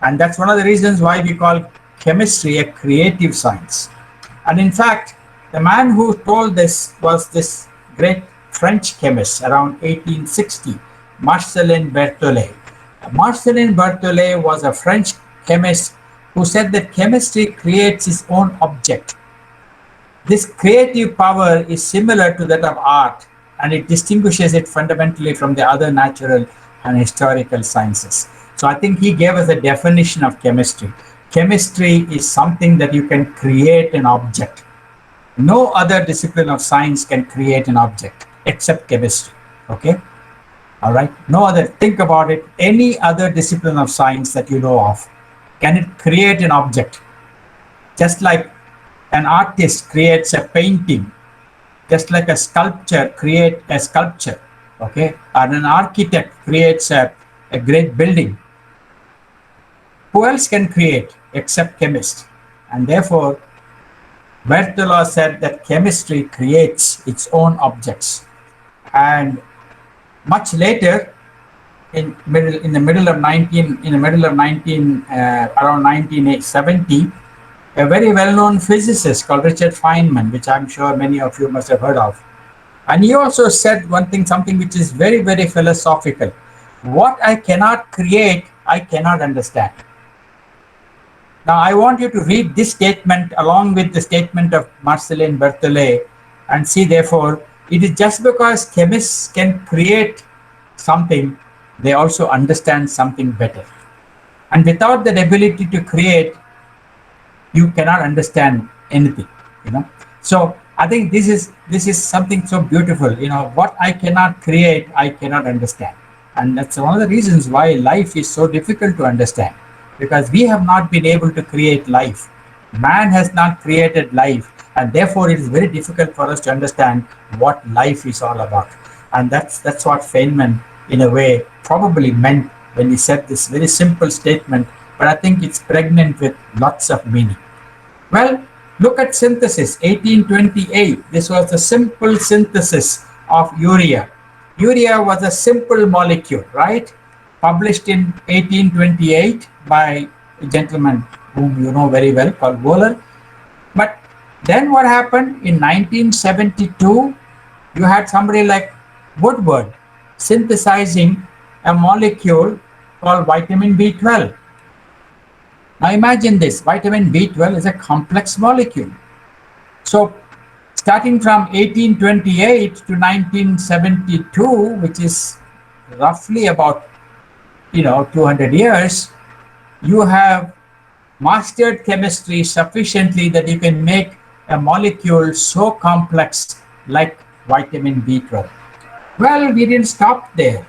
And that's one of the reasons why we call chemistry a creative science. And in fact, the man who told this was this great French chemist around 1860, Marcellin Berthollet. Marcellin Berthollet was a French chemist who said that chemistry creates its own object. This creative power is similar to that of art, and it distinguishes it fundamentally from the other natural and historical sciences. So I think he gave us a definition of chemistry. Chemistry is something that you can create an object. No other discipline of science can create an object except chemistry, okay? All right, no other, think about it, any other discipline of science that you know of, can it create an object? Just like an artist creates a painting, just like a sculptor creates a sculpture, okay? And an architect creates a great building. Who else can create except chemists? And therefore, Berthelot said that chemistry creates its own objects. And much later, around 1970, a very well-known physicist called Richard Feynman, which I'm sure many of you must have heard of. And he also said something which is very, very philosophical. What I cannot create, I cannot understand. Now, I want you to read this statement along with the statement of Marcellin Berthollet and see, therefore, it is just because chemists can create something, they also understand something better. And without that ability to create, you cannot understand anything, So I think this is something so beautiful. What I cannot create, I cannot understand. And that's one of the reasons why life is so difficult to understand, because we have not been able to create life. Man has not created life, and therefore it is very difficult for us to understand what life is all about. And that's what Feynman, in a way, probably meant when he said this very simple statement, but I think it's pregnant with lots of meaning. Well, look at synthesis, 1828. This was the simple synthesis of urea. Urea was a simple molecule, right? Published in 1828 by a gentleman whom you know very well called Wohler. But then what happened in 1972? You had somebody like Woodward synthesizing a molecule called vitamin B12. Now imagine this, vitamin B12 is a complex molecule. So starting from 1828 to 1972, which is roughly about 200 years, you have mastered chemistry sufficiently that you can make a molecule so complex like vitamin B12. Well, we didn't stop there.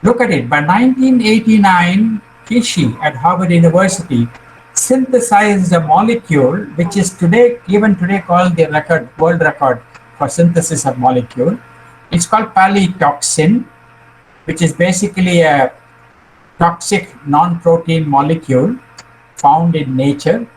Look at it. By 1989, Kishi at Harvard University synthesized a molecule which is even today called the world record for synthesis of molecule. It's called palytoxin, which is basically a toxic non-protein molecule found in nature.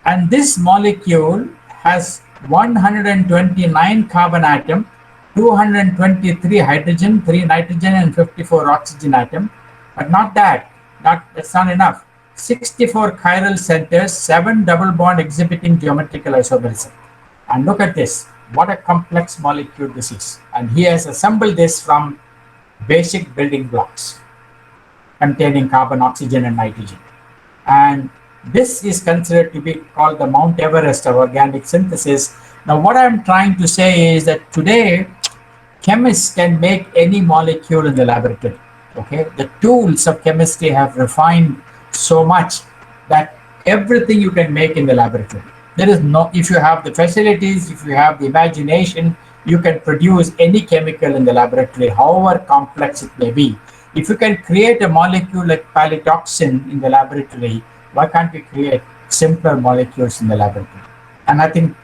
And this molecule has 129 carbon atom, 223 hydrogen, 3 nitrogen, and 54 oxygen atom. But not that. That's not enough. 64 chiral centers, 7 double bond exhibiting geometrical isomerism. And look at this. What a complex molecule this is. And he has assembled this from basic building blocks containing carbon, oxygen, and nitrogen. And this is considered to be called the Mount Everest of organic synthesis. Now, what I'm trying to say is that today, chemists can make any molecule in the laboratory. Okay, the tools of chemistry have refined so much that everything you can make in the laboratory. There is no, if you have the facilities, if you have the imagination, you can produce any chemical in the laboratory, however complex it may be. If you can create a molecule like palytoxin in the laboratory, why can't we create simpler molecules in the laboratory? And I think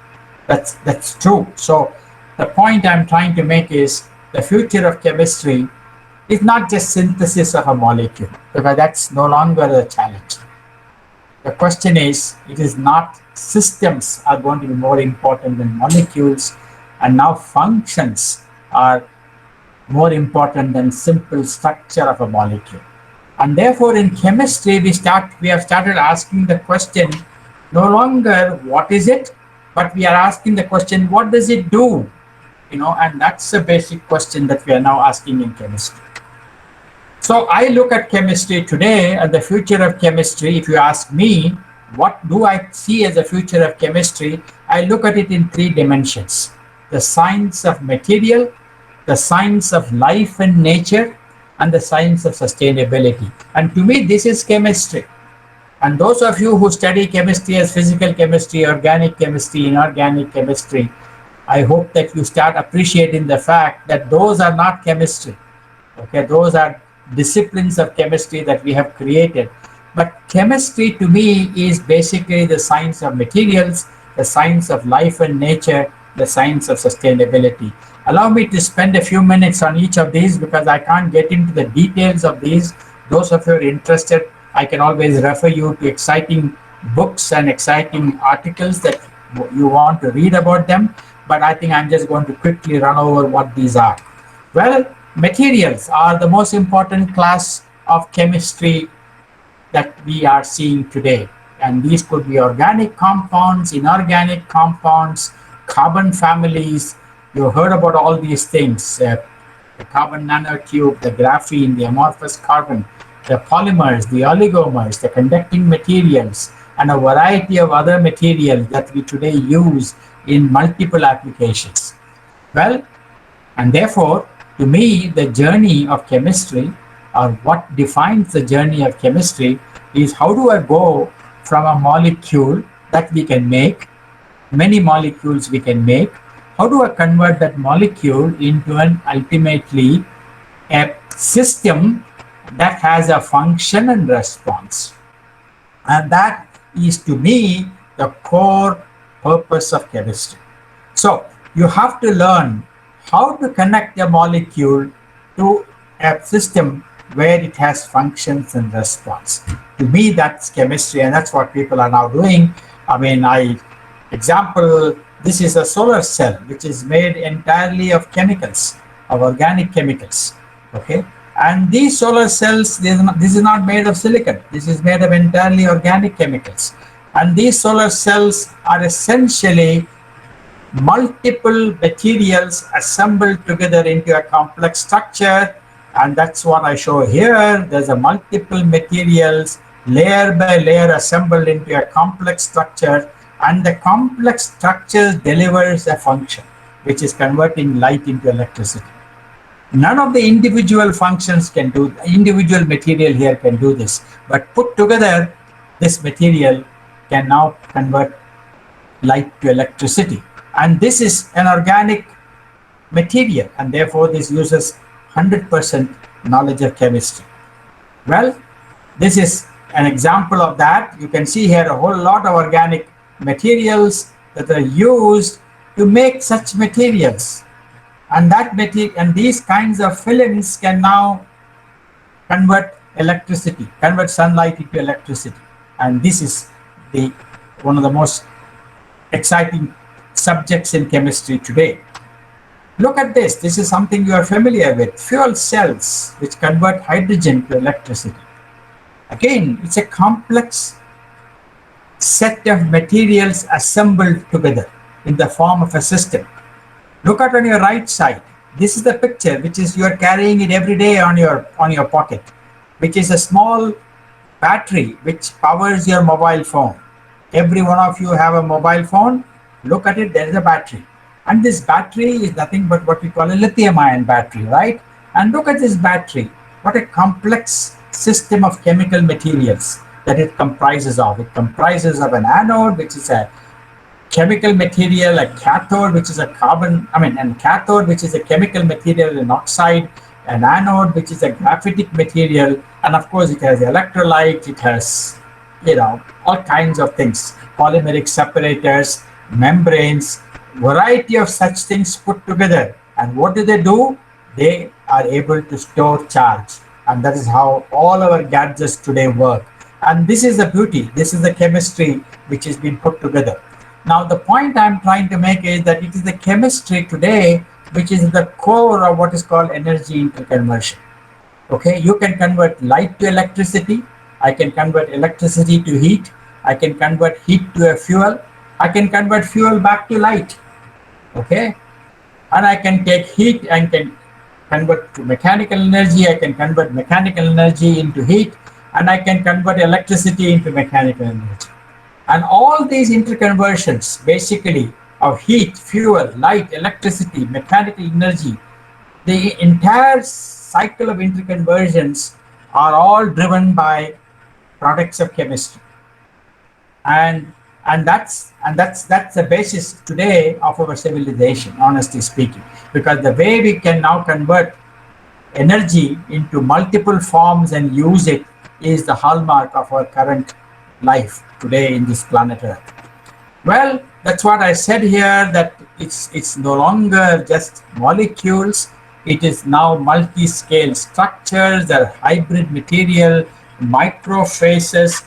that's true. So the point I'm trying to make is the future of chemistry is not just synthesis of a molecule, because that's no longer a challenge. The question is, it is not systems are going to be more important than molecules, and now functions are more important than simple structure of a molecule. And therefore in chemistry, we have started asking the question, no longer what is it, but we are asking the question, what does it do? And that's a basic question that we are now asking in chemistry. So I look at chemistry today and the future of chemistry. If you ask me, what do I see as the future of chemistry? I look at it in 3 dimensions. The science of material, the science of life and nature, and the science of sustainability. And to me, this is chemistry. And those of you who study chemistry as physical chemistry, organic chemistry, inorganic chemistry, I hope that you start appreciating the fact that those are not chemistry. Okay, those are disciplines of chemistry that we have created. But chemistry to me is basically the science of materials, the science of life and nature, the science of sustainability. Allow me to spend a few minutes on each of these because I can't get into the details of these. Those of you who are interested, I can always refer you to exciting books and exciting articles that you want to read about them. But I think I'm just going to quickly run over what these are. Well, materials are the most important class of chemistry that we are seeing today. And these could be organic compounds, inorganic compounds, carbon families. You heard about all these things, the carbon nanotube, the graphene, the amorphous carbon, the polymers, the oligomers, the conducting materials, and a variety of other materials that we today use in multiple applications. Well, and therefore, to me, the journey of chemistry, or what defines the journey of chemistry, is how do I go from a molecule that we can make, many molecules we can make, how do I convert that molecule into an ultimately a system that has a function and response. And that is to me the core purpose of chemistry. So you have to learn how to connect a molecule to a system where it has functions and response. To me, that's chemistry, and that's what people are now doing. I mean, example, this is a solar cell which is made entirely of chemicals, of organic chemicals. Okay, and these solar cells, this is not made of silicon. This is made of entirely organic chemicals, and these solar cells are essentially multiple materials assembled together into a complex structure, and that's what I show here. There's a multiple materials layer by layer assembled into a complex structure, and the complex structure delivers a function which is converting light into electricity. None of the individual functions can do, individual material here can do this, but put together, this material can now convert light to electricity. And this is an organic material, and therefore this uses 100% knowledge of chemistry. Well, this is an example of that. You can see here a whole lot of organic materials that are used to make such materials. And that material and these kinds of films can now convert electricity, convert sunlight into electricity. And this is one of the most exciting subjects in chemistry today. Look at this. This is something you are familiar with. Fuel cells, which convert hydrogen to electricity. Again, it's a complex set of materials assembled together in the form of a system. Look at on your right side. This is the picture, which is you are carrying it every day on your pocket, which is a small battery which powers your mobile phone. Every one of you have a mobile phone. Look at it, there is a battery. And this battery is nothing but what we call a lithium-ion battery, right? And look at this battery. What a complex system of chemical materials that it comprises of. It comprises of an anode, which is a chemical material, a cathode, which is a cathode, which is a chemical material, an oxide, an anode, which is a graphitic material, and of course it has electrolyte, it has, all kinds of things, polymeric separators, membranes, variety of such things put together. And what do? They are able to store charge, and that is how all our gadgets today work. And this is the beauty, this is the chemistry which has been put together. Now, the point I'm trying to make is that it is the chemistry today which is the core of what is called energy interconversion. Okay, you can convert light to electricity. I can convert electricity to heat. I can convert heat to a fuel. I can convert fuel back to light. Okay, and I can take heat and can convert to mechanical energy. I can convert mechanical energy into heat, and I can convert electricity into mechanical energy. And all these interconversions, basically, of heat, fuel, light, electricity, mechanical energy, the entire cycle of interconversions are all driven by products of chemistry. And that's the basis today of our civilization, honestly speaking, because the way we can now convert energy into multiple forms and use it is the hallmark of our current life today in this planet Earth. Well, that's what I said here, that it's no longer just molecules, it is now multi-scale structures, there are hybrid material, microphases,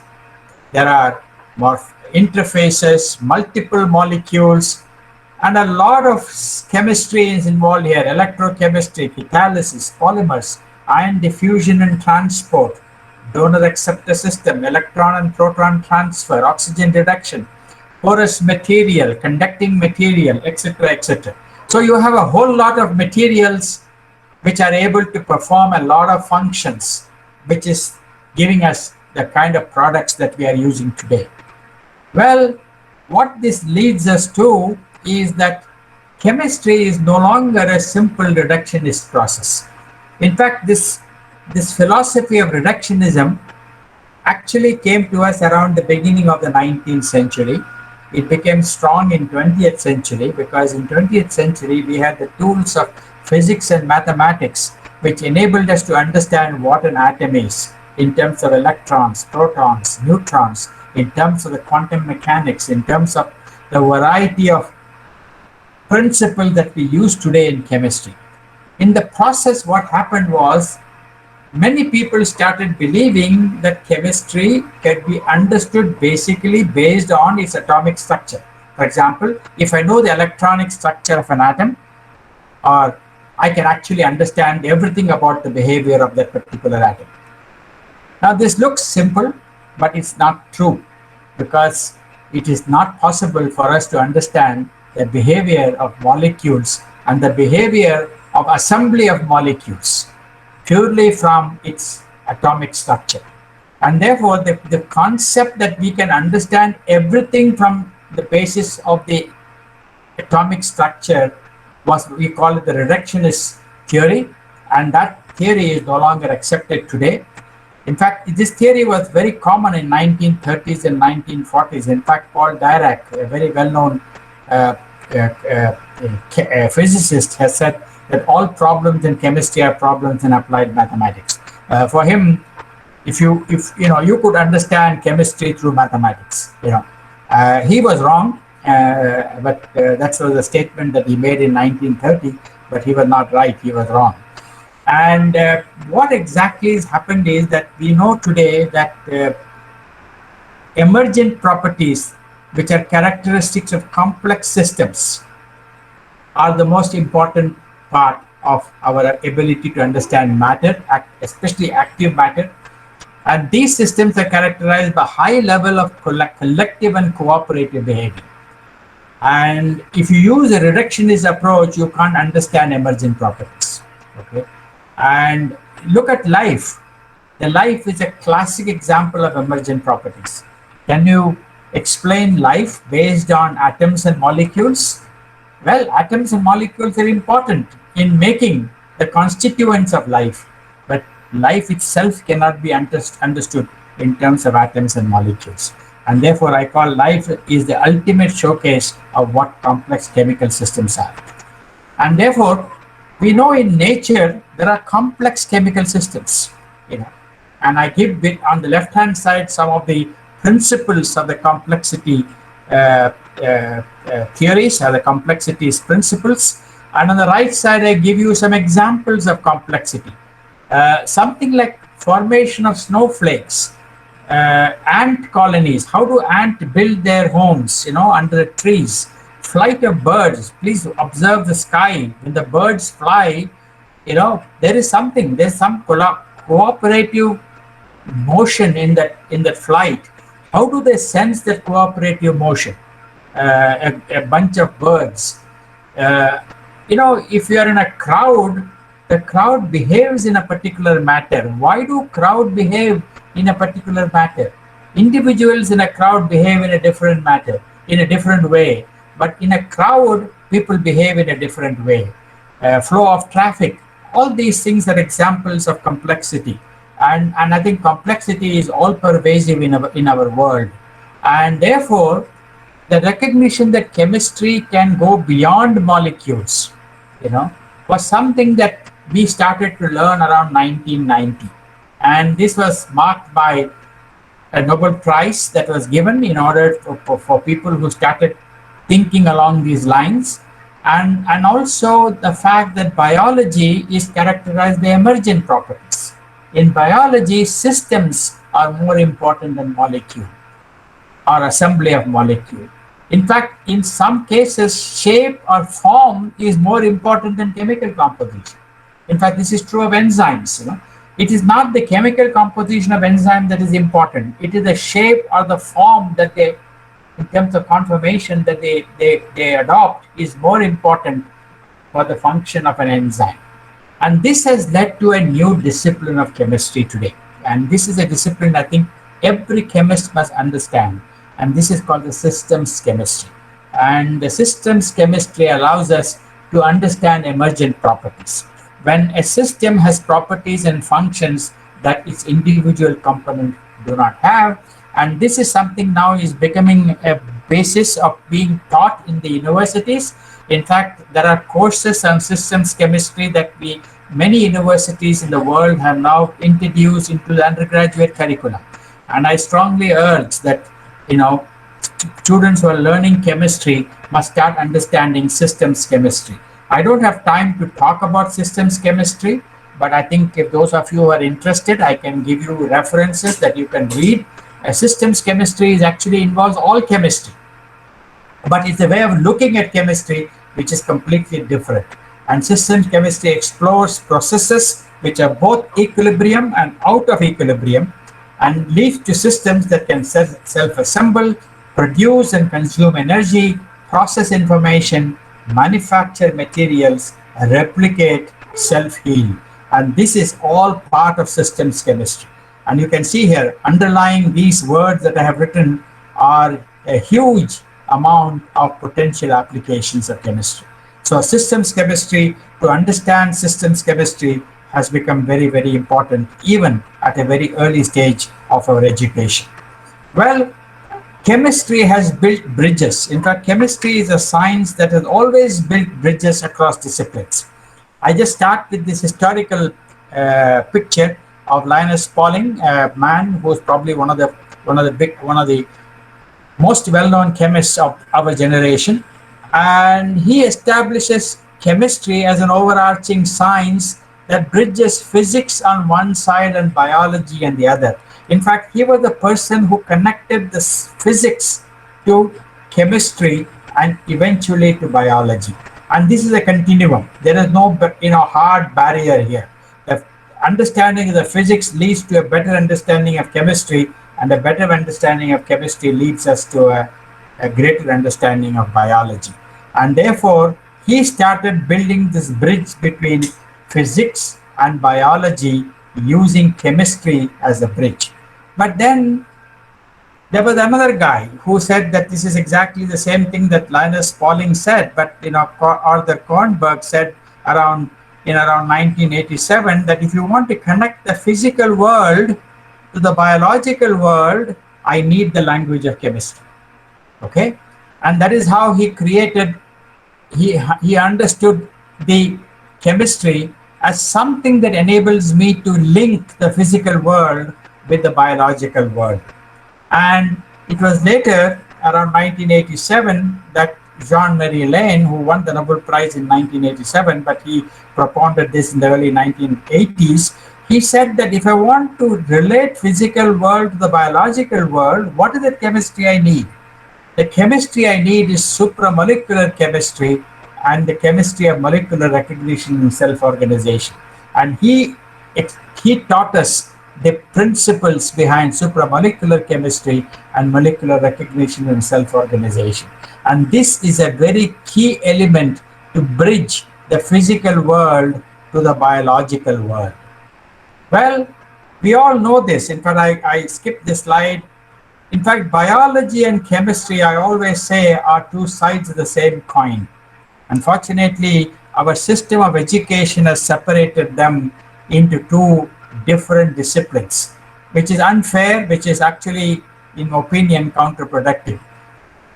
there are more interfaces, multiple molecules, and a lot of chemistry is involved here: electrochemistry, catalysis, polymers, ion diffusion and transport, donor acceptor system, electron and proton transfer, oxygen reduction, porous material, conducting material, etc., etc. So you have a whole lot of materials which are able to perform a lot of functions, which is giving us the kind of products that we are using today. Well, what this leads us to is that chemistry is no longer a simple reductionist process. In fact, this philosophy of reductionism actually came to us around the beginning of the 19th century. It became strong in 20th century because in 20th century we had the tools of physics and mathematics which enabled us to understand what an atom is in terms of electrons, protons, neutrons, in terms of the quantum mechanics, in terms of the variety of principles that we use today in chemistry. In the process, what happened was many people started believing that chemistry can be understood basically based on its atomic structure. For example, if I know the electronic structure of an atom, or I can actually understand everything about the behavior of that particular atom. Now, this looks simple, but it's not true because it is not possible for us to understand the behavior of molecules and the behavior of assembly of molecules purely from its atomic structure. And therefore, the concept that we can understand everything from the basis of the atomic structure was, we call it the reductionist theory, and that theory is no longer accepted today. In fact, this theory was very common in 1930s and 1940s. In fact, Paul Dirac, a very well-known physicist, has said that all problems in chemistry are problems in applied mathematics. For him, if you could understand chemistry through mathematics, he was wrong, but that was a statement that he made in 1930. But he was not right; he was wrong. And what exactly has happened is that we know today that emergent properties, which are characteristics of complex systems, are the most important part of our ability to understand matter, especially active matter. And these systems are characterized by high level of collective and cooperative behavior. And if you use a reductionist approach, you can't understand emergent properties. Okay. And look at life. The life is a classic example of emergent properties. Can you explain life based on atoms and molecules? Well, atoms and molecules are important in making the constituents of life, but life itself cannot be understood in terms of atoms and molecules. And therefore, I call life is the ultimate showcase of what complex chemical systems are. And therefore, we know in nature there are complex chemical systems, and I give on the left-hand side some of the principles of the complexity theories, or the complexities principles, and on the right side I give you some examples of complexity. Something like formation of snowflakes, ant colonies. How do ants build their homes, under the trees? Flight of birds. Please observe the sky. When the birds fly, there's some cooperative motion in that flight. How do they sense that cooperative motion? A bunch of birds. If you are in a crowd, the crowd behaves in a particular matter. Why do crowd behave in a particular matter? Individuals in a crowd behave in a different matter, in a different way. But in a crowd, people behave in a different way. Flow of traffic. All these things are examples of complexity. And I think complexity is all pervasive in our world. And therefore, the recognition that chemistry can go beyond molecules, was something that we started to learn around 1990. And this was marked by a Nobel Prize that was given in order for people who started thinking along these lines. And also the fact that biology is characterized by emergent properties. In biology, systems are more important than molecule or assembly of molecule. In fact, in some cases, shape or form is more important than chemical composition. In fact, this is true of enzymes. It is not the chemical composition of enzyme that is important. It is the shape or the form that they, in terms of conformation that they adopt, is more important for the function of an enzyme. And this has led to a new discipline of chemistry today. And this is a discipline I think every chemist must understand. And this is called the systems chemistry. And the systems chemistry allows us to understand emergent properties. When a system has properties and functions that its individual component do not have. And this is something now is becoming a basis of being taught in the universities. In fact, there are courses on systems chemistry that many universities in the world have now introduced into the undergraduate curriculum. And I strongly urge that, students who are learning chemistry must start understanding systems chemistry. I don't have time to talk about systems chemistry, but I think if those of you who are interested, I can give you references that you can read. Systems chemistry actually involves all chemistry, but it's a way of looking at chemistry which is completely different. And systems chemistry explores processes which are both equilibrium and out of equilibrium, and leads to systems that can self-assemble, produce and consume energy, process information, manufacture materials, replicate, self-heal. And this is all part of systems chemistry. And you can see here, underlying these words that I have written are a huge amount of potential applications of chemistry. So systems chemistry, to understand systems chemistry, has become very, very important, even at a very early stage of our education. Well, chemistry has built bridges. In fact, chemistry is a science that has always built bridges across disciplines. I just start with this historical picture of Linus Pauling, a man who's probably one of the most well-known chemists of our generation, and he establishes chemistry as an overarching science that bridges physics on one side and biology on the other. In fact, he was the person who connected the physics to chemistry and eventually to biology. And this is a continuum. There is no hard barrier here. The understanding of the physics leads to a better understanding of chemistry, and a better understanding of chemistry leads us to a greater understanding of biology. And therefore, he started building this bridge between physics and biology using chemistry as a bridge. But then there was another guy who said that this is exactly the same thing that Linus Pauling said, but Arthur Kornberg said around 1987 that if you want to connect the physical world to the biological world, I need the language of chemistry. Okay, and that is how he created. He understood the chemistry as something that enables me to link the physical world with the biological world. And it was later, around 1987, that Jean-Marie Lane, who won the Nobel Prize in 1987, but he propounded this in the early 1980s, he said that if I want to relate physical world to the biological world, what is the chemistry I need? The chemistry I need is supramolecular chemistry and the chemistry of molecular recognition and self-organization. And he taught us the principles behind supramolecular chemistry and molecular recognition and self-organization. And this is a very key element to bridge the physical world to the biological world. Well, we all know this. In fact, I skipped this slide. In fact, biology and chemistry, I always say, are two sides of the same coin. Unfortunately, our system of education has separated them into two different disciplines, which is unfair, which is actually, in my opinion, counterproductive.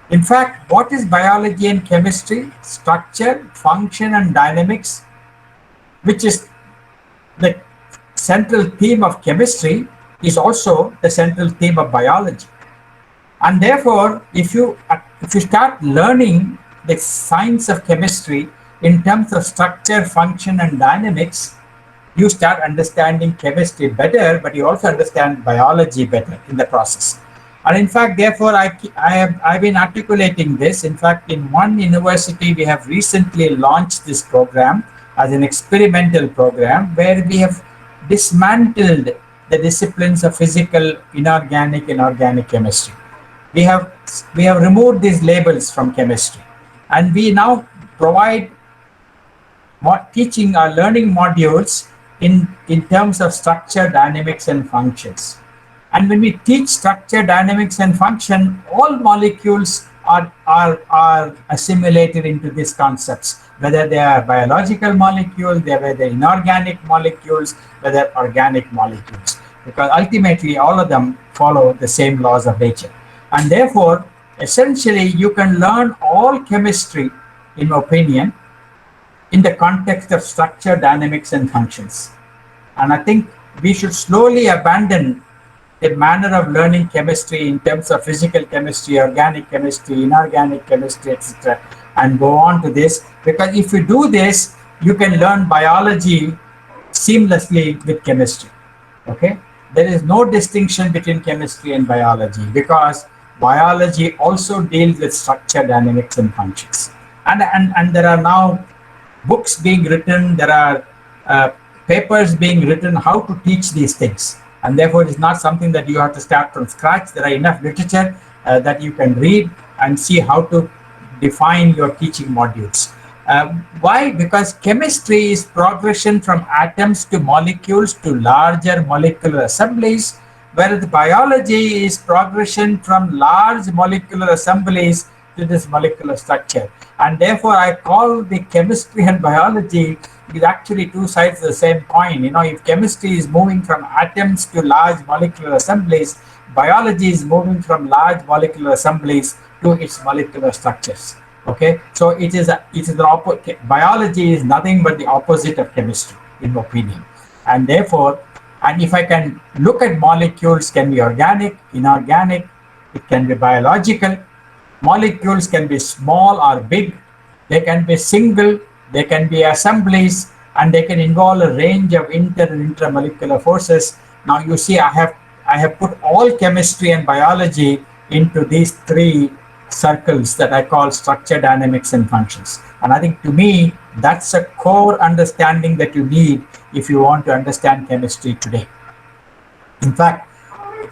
In fact, what is biology and chemistry? Structure, function, and dynamics, which is the central theme of chemistry, is also the central theme of biology. And therefore, if you start learning the science of chemistry in terms of structure, function, and dynamics, you start understanding chemistry better, but you also understand biology better in the process. And in fact, therefore, I've been articulating this. In fact, in one university, we have recently launched this program as an experimental program where we have dismantled the disciplines of physical, inorganic, and organic chemistry. We have removed these labels from chemistry, and we now provide teaching our learning modules in terms of structure, dynamics, and functions. And when we teach structure, dynamics, and function, all molecules are assimilated into these concepts, whether they are biological molecules, whether they're inorganic molecules, whether organic molecules. because ultimately all of them follow the same laws of nature. And therefore, essentially, you can learn all chemistry, in my opinion, in the context of structure, dynamics, and functions. And I think we should slowly abandon the manner of learning chemistry in terms of physical chemistry, organic chemistry, inorganic chemistry, etc., and go on to this. Because if you do this, you can learn biology seamlessly with chemistry. Okay, there is no distinction between chemistry and biology, because biology also deals with structure, dynamics, and functions. And there are now books being written, there are papers being written how to teach these things. And therefore, it is not something that you have to start from scratch. There are enough literature that you can read and see how to define your teaching modules. Why? Because chemistry is progression from atoms to molecules to larger molecular assemblies, whereas biology is progression from large molecular assemblies to this molecular structure. And therefore, I call the chemistry and biology is actually two sides of the same coin. You know, if chemistry is moving from atoms to large molecular assemblies, biology is moving from large molecular assemblies to its molecular structures. Okay, so it is the opposite. Biology is nothing but the opposite of chemistry, in my opinion. And therefore, and if I can look at molecules, can be organic, inorganic, it can be biological. Molecules can be small or big, they can be single, they can be assemblies, and they can involve a range of inter and intramolecular forces. Now you see, I have put all chemistry and biology into these three circles that I call structure, dynamics, and functions. And I think, to me, that's a core understanding that you need if you want to understand chemistry today. In fact,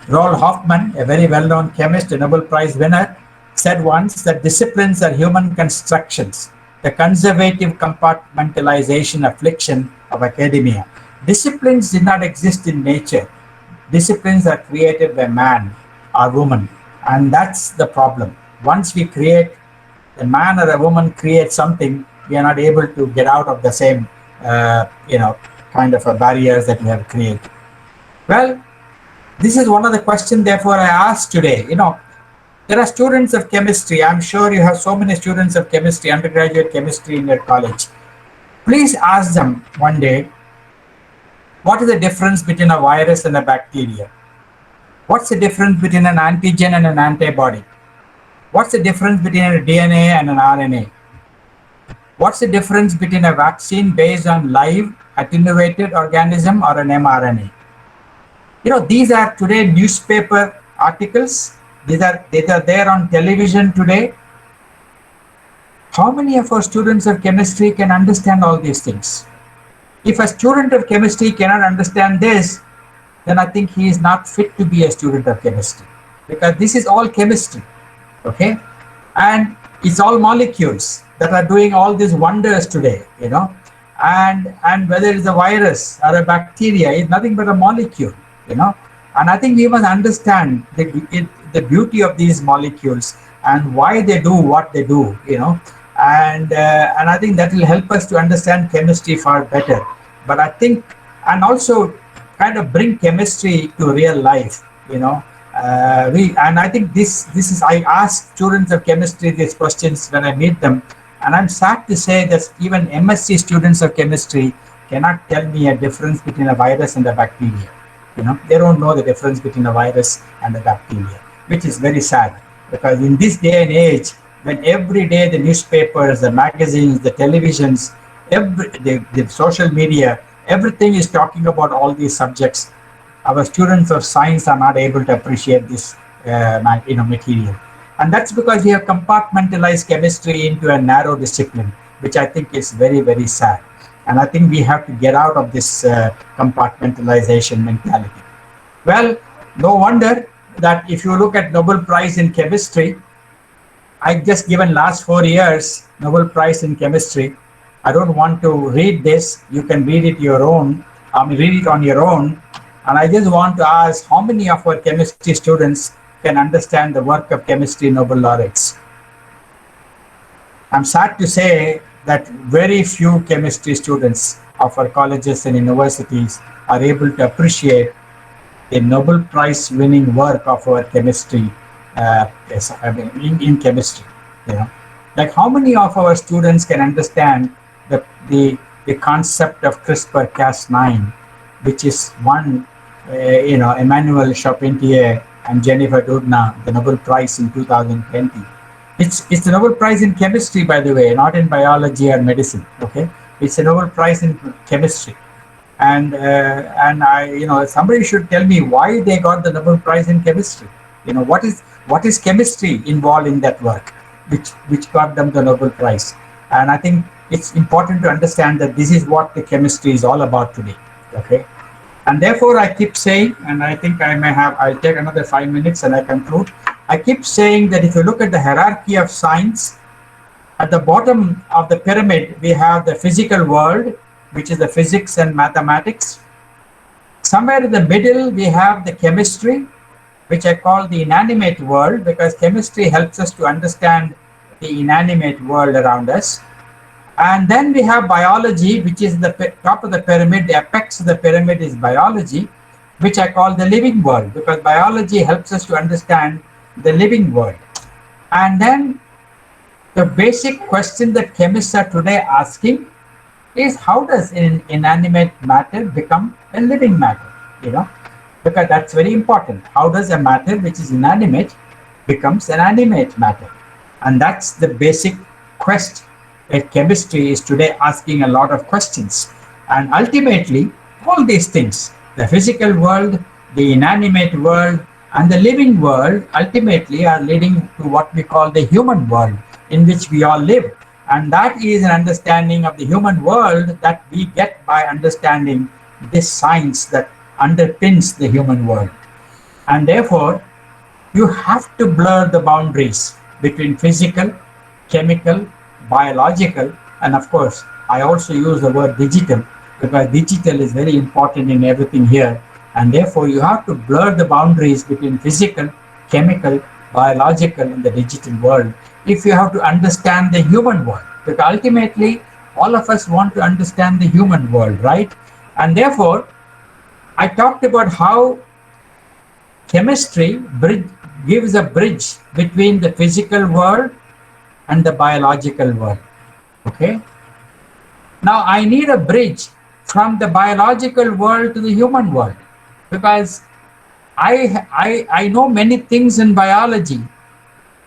Roald Hoffmann, a very well-known chemist, a Nobel Prize winner, said once that disciplines are human constructions, the conservative compartmentalization affliction of academia. Disciplines did not exist in nature. Disciplines are created by man or woman, and that's the problem. Once we create, a man or a woman creates something, we are not able to get out of the same, kind of a barriers that we have created. Well, this is one of the questions, therefore, I asked today. You know, there are students of chemistry. I'm sure you have so many students of chemistry, undergraduate chemistry in your college. Please ask them one day, what is the difference between a virus and a bacteria? What's the difference between an antigen and an antibody? What's the difference between a DNA and an RNA? What's the difference between a vaccine based on live attenuated organism or an mRNA? You know, these are today newspaper articles. These are there on television today. How many of our students of chemistry can understand all these things? If a student of chemistry cannot understand this, then I think he is not fit to be a student of chemistry, because this is all chemistry. Okay, and it's all molecules that are doing all these wonders today, you know, and whether it's a virus or a bacteria, it's nothing but a molecule, you know. And I think we must understand the beauty of these molecules and why they do what they do, you know, and I think that will help us to understand chemistry far better. But I think, and also kind of bring chemistry to real life, you know. And I think this is, I ask students of chemistry these questions when I meet them, and I'm sad to say that even MSc students of chemistry cannot tell me a difference between a virus and a bacteria. You know, they don't know the difference between a virus and a bacteria, which is very sad, because in this day and age, when every day the newspapers, the magazines, the televisions, the social media, everything is talking about all these subjects, our students of science are not able to appreciate this material. And that's because we have compartmentalized chemistry into a narrow discipline, which I think is very, very sad. And I think we have to get out of this compartmentalization mentality. Well, no wonder that if you look at Nobel Prize in Chemistry, I just given last 4 years Nobel Prize in Chemistry. I don't want to read this. You can read it your own. Read it on your own. And I just want to ask, how many of our chemistry students can understand the work of chemistry Nobel laureates? I'm sad to say that very few chemistry students of our colleges and universities are able to appreciate the Nobel Prize winning work of our chemistry, in chemistry. Like how many of our students can understand the the, the concept of CRISPR-Cas9, which is one, Emmanuel Charpentier and Jennifer Doudna, the Nobel Prize in 2020. It's the Nobel Prize in chemistry, by the way, not in biology or medicine. Okay, it's a Nobel Prize in chemistry, and somebody should tell me why they got the Nobel Prize in chemistry. What is chemistry involved in that work, which got them the Nobel Prize. And I think it's important to understand that this is what the chemistry is all about today. Okay, and therefore I keep saying, and I think I'll take another 5 minutes and I conclude. I keep saying that if you look at the hierarchy of science, at the bottom of the pyramid, we have the physical world, which is the physics and mathematics. Somewhere in the middle, we have the chemistry, which I call the inanimate world, because chemistry helps us to understand the inanimate world around us. And then we have biology, which is the top of the pyramid. The apex of the pyramid is biology, which I call the living world, because biology helps us to understand the living world. And then the basic question that chemists are today asking is, how does an inanimate matter become a living matter? Because that's very important. How does a matter which is inanimate becomes an animate matter? And that's the basic quest that chemistry is today asking a lot of questions. And ultimately, all these things, the physical world, the inanimate world, and the living world, ultimately are leading to what we call the human world, in which we all live. And that is an understanding of the human world that we get by understanding this science that underpins the human world. And therefore, you have to blur the boundaries between physical, chemical, biological, and of course, I also use the word digital, because digital is very important in everything here. And therefore, you have to blur the boundaries between physical, chemical, biological, and the digital world if you have to understand the human world. Because ultimately, all of us want to understand the human world, right? And therefore, I talked about how chemistry gives a bridge between the physical world and the biological world. Okay? Now, I need a bridge from the biological world to the human world, because I know many things in biology.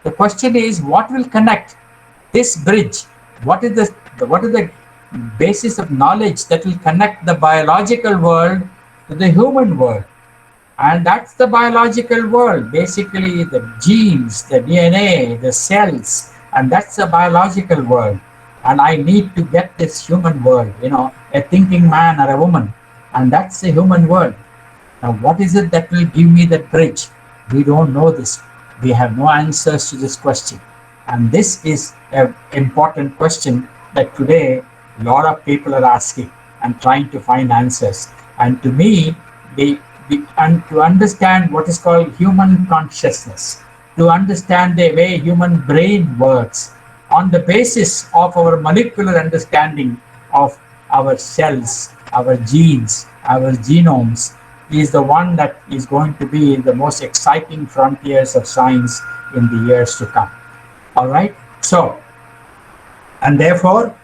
The question is, what will connect this bridge? What is the basis of knowledge that will connect the biological world to the human world? And that's the biological world, basically the genes, the DNA, the cells, and that's the biological world. And I need to get this human world, a thinking man or a woman, and that's the human world. Now, what is it that will give me that bridge? We don't know this. We have no answers to this question. And this is an important question that today a lot of people are asking and trying to find answers. And to me, and to understand what is called human consciousness, to understand the way human brain works, on the basis of our molecular understanding of our cells, our genes, our genomes, is the one that is going to be the most exciting frontiers of science in the years to come. All right. So, and therefore,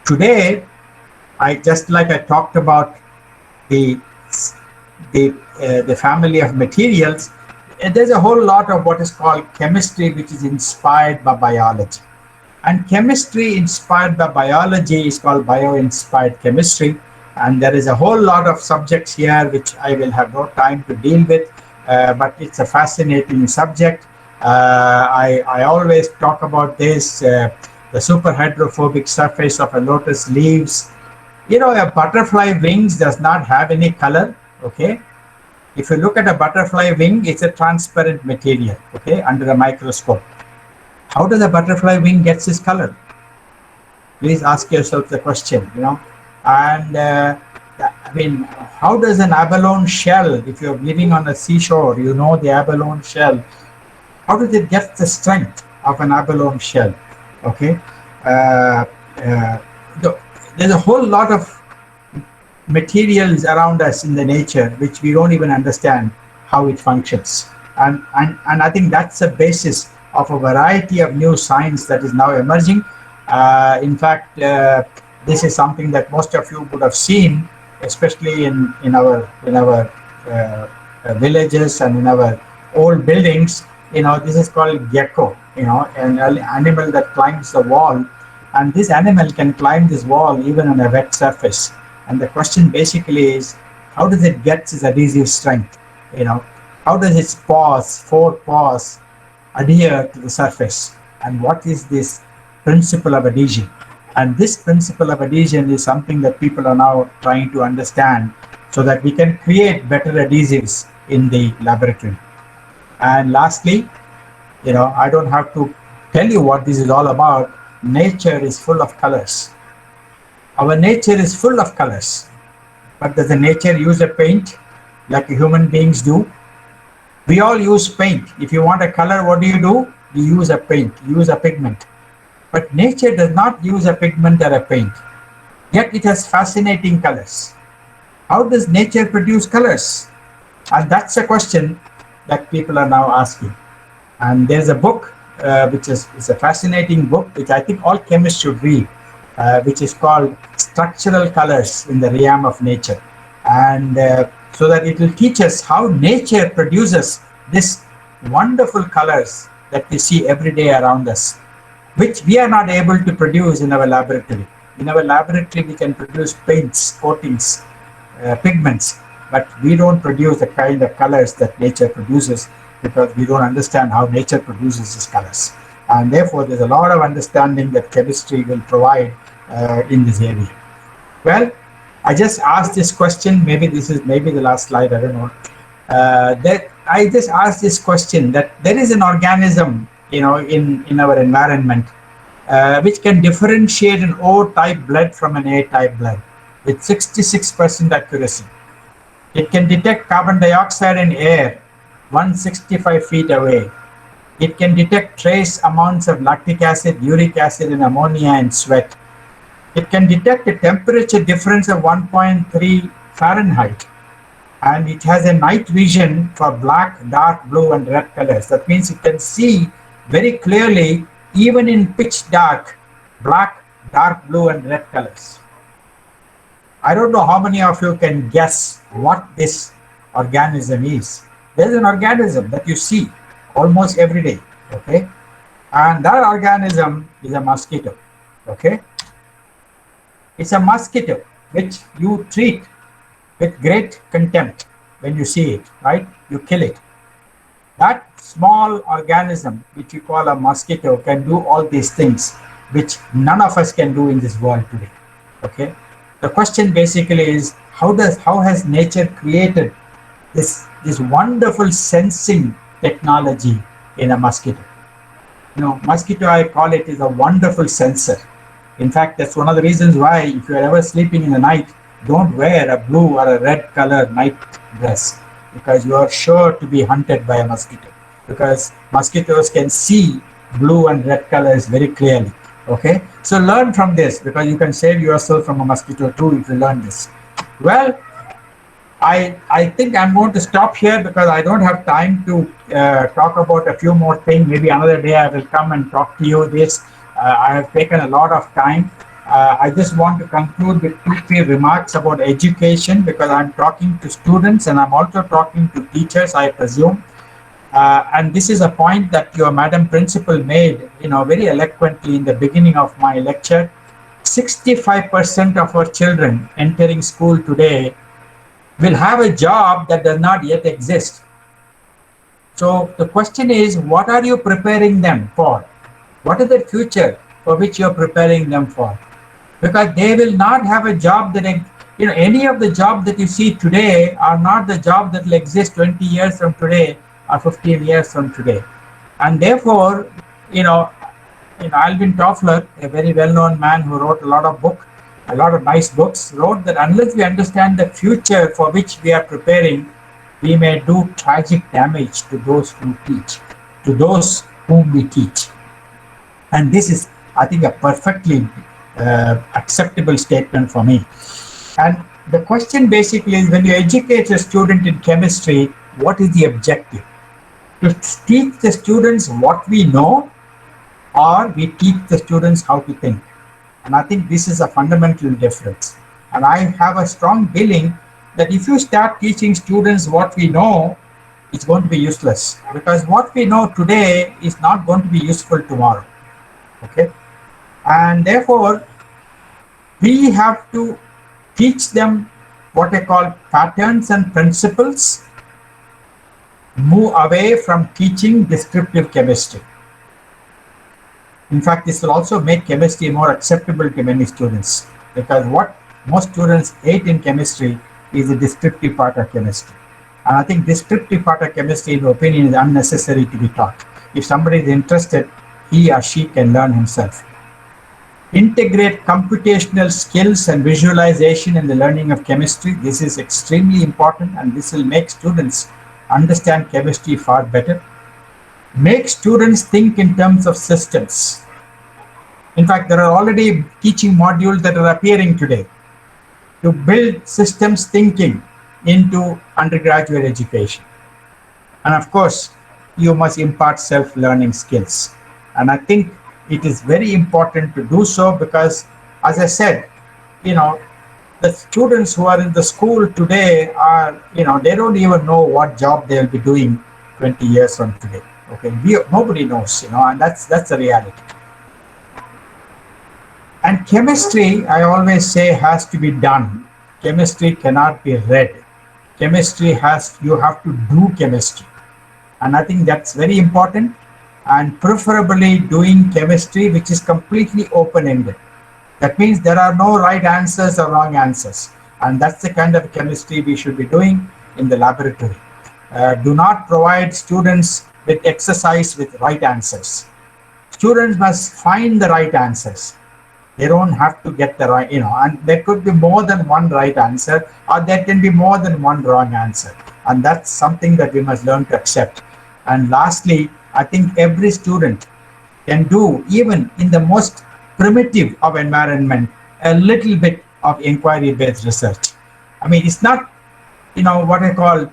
today, I talked about the family of materials. There's a whole lot of what is called chemistry, which is inspired by biology. And chemistry inspired by biology is called bio-inspired chemistry. And there is a whole lot of subjects here which I will have no time to deal with, but it's a fascinating subject. I always talk about this, the superhydrophobic surface of a lotus leaves. A butterfly wings does not have any color, okay? If you look at a butterfly wing, it's a transparent material, okay, under a microscope. How does a butterfly wing get its color? Please ask yourself the question, And how does an abalone shell, if you're living on a seashore, the abalone shell, how does it get the strength of an abalone shell? Okay. There's a whole lot of materials around us in the nature which we don't even understand. how it functions. And I think that's the basis of a variety of new science that is now emerging. In fact, this is something that most of you would have seen, especially in our villages and in our old buildings. This is called gecko, an animal that climbs the wall, and this animal can climb this wall even on a wet surface. And the question basically is, how does it get its adhesive strength? How does its paws, four paws, adhere to the surface? And what is this principle of adhesion? And this principle of adhesion is something that people are now trying to understand so that we can create better adhesives in the laboratory. And lastly, I don't have to tell you what this is all about. Nature is full of colors. Our nature is full of colors. But does the nature use a paint like human beings do? We all use paint. If you want a color, what do? You use a paint, you use a pigment. But nature does not use a pigment or a paint. Yet it has fascinating colors. How does nature produce colors? And that's a question that people are now asking. And there's a book, which is a fascinating book, which I think all chemists should read, which is called Structural Colors in the Realm of Nature. And so that it will teach us how nature produces this wonderful colors that we see every day around us, which we are not able to produce in our laboratory. In our laboratory, we can produce paints, coatings, pigments, but we don't produce the kind of colors that nature produces because we don't understand how nature produces these colors. And therefore, there's a lot of understanding that chemistry will provide in this area. Well, I just asked this question, maybe the last slide, I don't know. That I just asked this question, that there is an organism, in our environment, which can differentiate an O-type blood from an A-type blood with 66% accuracy. It can detect carbon dioxide in air 165 feet away. It can detect trace amounts of lactic acid, uric acid, and ammonia in sweat. It can detect a temperature difference of 1.3 Fahrenheit. And it has a night vision for black, dark blue, and red colors. That means it can see very clearly, even in pitch dark, black, dark blue, and red colors. I don't know how many of you can guess what this organism is. There's an organism that you see almost every day, okay? And that organism is a mosquito, okay? It's a mosquito which you treat with great contempt when you see it, right? You kill it. That small organism, which you call a mosquito, can do all these things, which none of us can do in this world today, okay? The question basically is, how has nature created this wonderful sensing technology in a mosquito? Mosquito, I call it, is a wonderful sensor. In fact, that's one of the reasons why, if you're ever sleeping in the night, don't wear a blue or a red colored night dress, because you are sure to be hunted by a mosquito, because mosquitoes can see blue and red colors very clearly. Okay, so learn from this, because you can save yourself from a mosquito too if you learn this. Well, I think I'm going to stop here because I don't have time to talk about a few more things. Maybe another day I will come and talk to you this. I have taken a lot of time. I just want to conclude with 2-3 remarks about education, because I'm talking to students and I'm also talking to teachers, I presume. And this is a point that your Madam Principal made, very eloquently in the beginning of my lecture. 65% of our children entering school today will have a job that does not yet exist. So the question is, what are you preparing them for? What is the future for which you're preparing them for? Because they will not have a job that, any of the jobs that you see today are not the job that will exist 20 years from today or 15 years from today. And therefore, Alvin Toffler, a very well-known man who wrote a lot of nice books, wrote that unless we understand the future for which we are preparing, we may do tragic damage to those who teach, to those whom we teach. And this is, I think, a perfectly acceptable statement for me. And the question basically is, when you educate a student in chemistry, what is the objective? To teach the students what we know, or we teach the students how to think. And I think this is a fundamental difference. And I have a strong feeling that if you start teaching students what we know, it's going to be useless, because what we know today is not going to be useful tomorrow. Okay, and therefore we have to teach them what I call patterns and principles, move away from teaching descriptive chemistry. In fact, this will also make chemistry more acceptable to many students, because what most students hate in chemistry is the descriptive part of chemistry. And I think descriptive part of chemistry, in my opinion, is unnecessary to be taught. If somebody is interested, he or she can learn himself. Integrate computational skills and visualization in the learning of chemistry. This is extremely important, and this will make students understand chemistry far better. Make students think in terms of systems. In fact, there are already teaching modules that are appearing today to build systems thinking into undergraduate education. And of course, you must impart self-learning skills. And I think it is very important to do so, because, as I said, the students who are in the school today are, they don't even know what job they'll be doing 20 years from today. Okay, nobody knows, and that's the reality. And chemistry, I always say, has to be done. Chemistry cannot be read. Chemistry you have to do chemistry. And I think that's very important, and preferably doing chemistry which is completely open-ended. That means there are no right answers or wrong answers. And that's the kind of chemistry we should be doing in the laboratory. Do not provide students with exercise with right answers. Students must find the right answers. They don't have to get the right, and there could be more than one right answer, or there can be more than one wrong answer. And that's something that we must learn to accept. And lastly, I think every student can do, even in the most primitive of environment, a little bit of inquiry-based research. I mean, it's not, what I call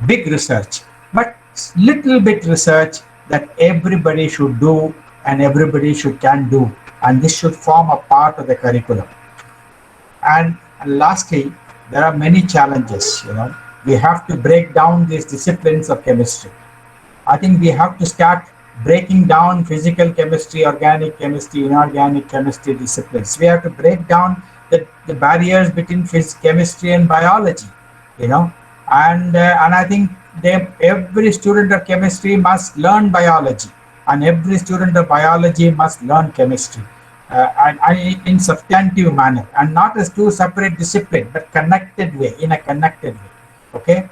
big research, but little bit research that everybody should do and everybody can do. And this should form a part of the curriculum. And lastly, there are many challenges. We have to break down these disciplines of chemistry. I think we have to start breaking down physical chemistry, organic chemistry, inorganic chemistry disciplines. We have to break down the barriers between chemistry and biology. And I think every student of chemistry must learn biology, and every student of biology must learn chemistry, and in substantive manner, and not as two separate disciplines, but in a connected way. Okay,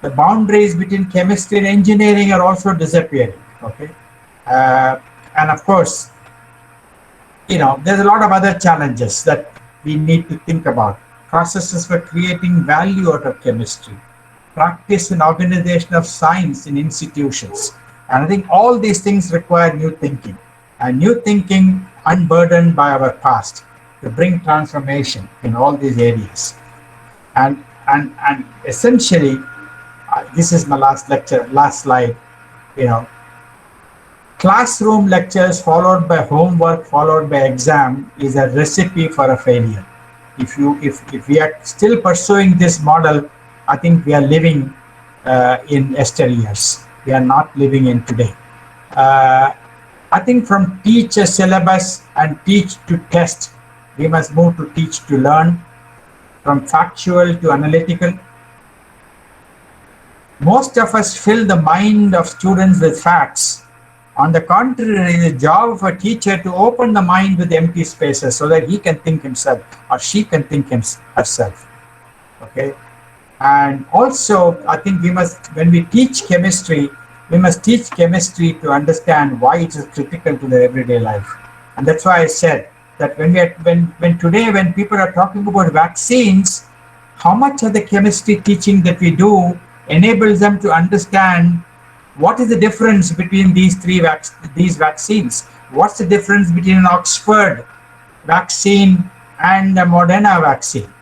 the boundaries between chemistry and engineering are also disappearing. Okay, and of course, there's a lot of other challenges that we need to think about. Processes for creating value out of chemistry, practice and organization of science in institutions. And I think all these things require new thinking, and new thinking unburdened by our past, to bring transformation in all these areas. And essentially, this is my last slide. Classroom lectures followed by homework followed by exam is a recipe for a failure. If we are still pursuing this model, I think we are living in yesteryears. We are not living in today. I think from teach a syllabus and teach to test, we must move to teach to learn, from factual to analytical. Most of us fill the mind of students with facts. On the contrary, it is the job of a teacher to open the mind with empty spaces so that he can think himself or she can think herself. Okay. And also, I think when we teach chemistry, we must teach chemistry to understand why it is critical to their everyday life. And that's why I said that when people are talking about vaccines, how much of the chemistry teaching that we do enables them to understand what is the difference between these vaccines? What's the difference between an Oxford vaccine and a Moderna vaccine?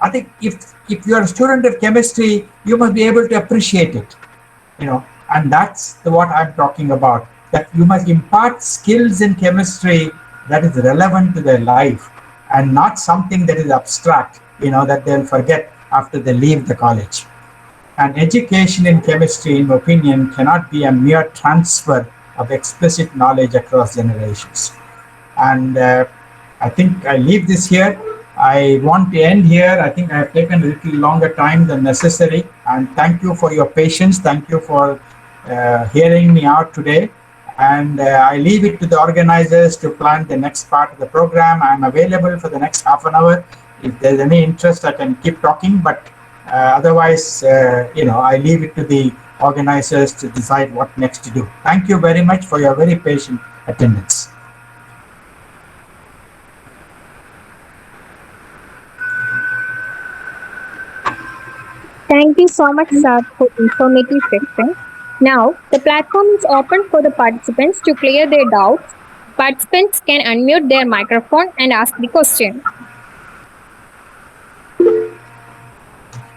I think if you're a student of chemistry, you must be able to appreciate it, and that's what I'm talking about, that you must impart skills in chemistry that is relevant to their life and not something that is abstract, that they'll forget after they leave the college. And education in chemistry, in my opinion, cannot be a mere transfer of explicit knowledge across generations. And I think I leave this here. I want to end here. I think I have taken a little longer time than necessary. And thank you for your patience. Thank you for hearing me out today. And I leave it to the organizers to plan the next part of the program. I'm available for the next half an hour. If there's any interest, I can keep talking. But otherwise, I leave it to the organizers to decide what next to do. Thank you very much for your very patient attendance. Thank you so much, sir, for informative session. Now, the platform is open for the participants to clear their doubts. Participants can unmute their microphone and ask the question.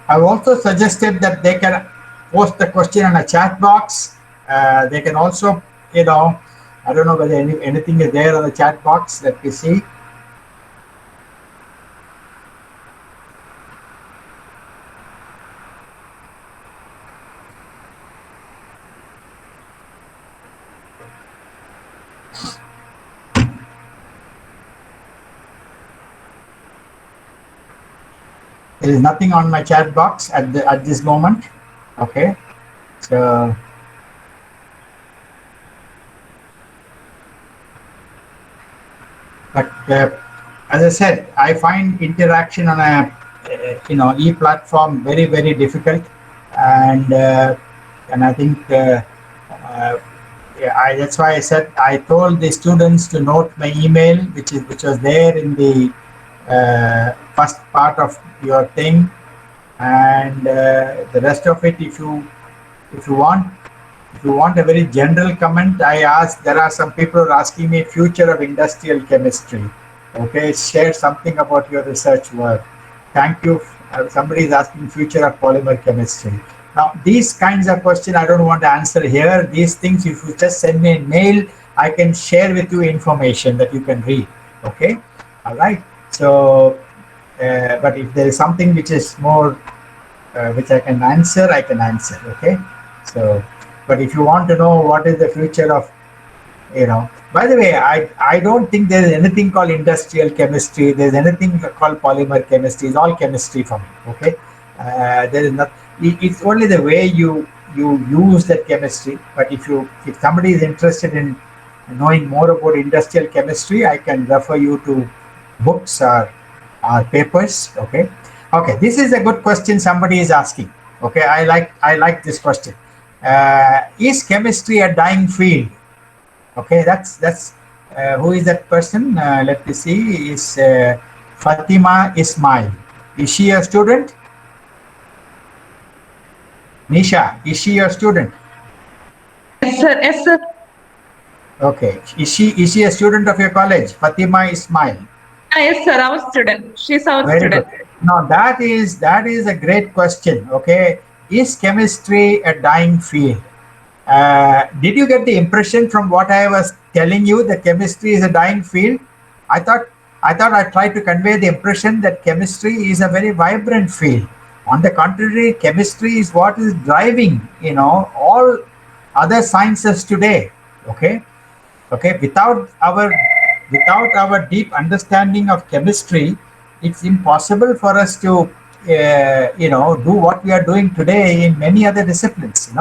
I've also suggested that they can post the question in a chat box. They can also, I don't know whether anything is there on the chat box. Let me see. There is nothing on my chat box at this moment. Okay, so but as I said, I find interaction on a e-platform very, very difficult, and I think that's why I said I told the students to note my email, which was there in the first part of your thing, and the rest of it, if you want a very general comment, there are some people who are asking me future of industrial chemistry. Okay, share something about your research work. Thank you. Somebody is asking future of polymer chemistry. Now, these kinds of questions I don't want to answer here. These things, if you just send me a mail, I can share with you information that you can read. Okay, all right. So, but if there is something which is more, which I can answer, I can answer. Okay. So, but if you want to know what is the future of, by the way, I don't think there is anything called industrial chemistry. There's anything called polymer chemistry. It's all chemistry for me. Okay. There is not. It's only the way you use that chemistry. But if somebody is interested in knowing more about industrial chemistry, I can refer you to books or papers. Okay. This is a good question somebody is asking. Okay, I like this question. Is chemistry a dying field? Okay, that's who is that person? Let me see. Is Fatima Ismail? Is she a student? Nisha, is she your student? Yes, sir. Yes, sir. Okay. Is she a student of your college? Fatima Ismail. Yes, sir. Our student. She's our Very student. good. Now that is a great question. Okay, is chemistry a dying field? Did you get the impression from what I was telling you that chemistry is a dying field? I thought I tried to convey the impression that chemistry is a very vibrant field. On the contrary, chemistry is what is driving, all other sciences today. Okay. Without our deep understanding of chemistry, it's impossible for us to, do what we are doing today in many other disciplines.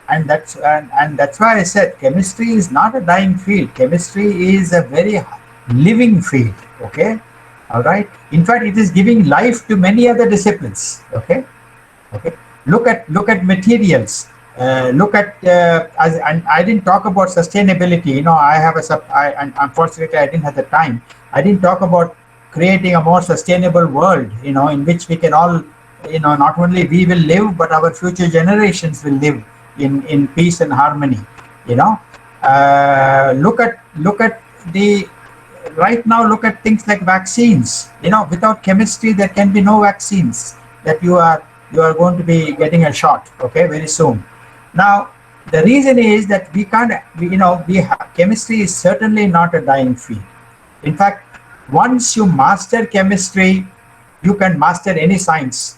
And that's why I said chemistry is not a dying field. Chemistry is a very living field. Okay. All right. In fact, it is giving life to many other disciplines. Okay. Look at materials. Look at and I didn't talk about sustainability. Unfortunately I didn't have the time. I didn't talk about creating a more sustainable world. In which we can all, not only we will live, but our future generations will live in peace and harmony. Look at right now look at things like vaccines. Without chemistry, there can be no vaccines that you are going to be getting a shot, okay, very soon. Now, the reason is that we can't, chemistry is certainly not a dying field. In fact, once you master chemistry, you can master any science,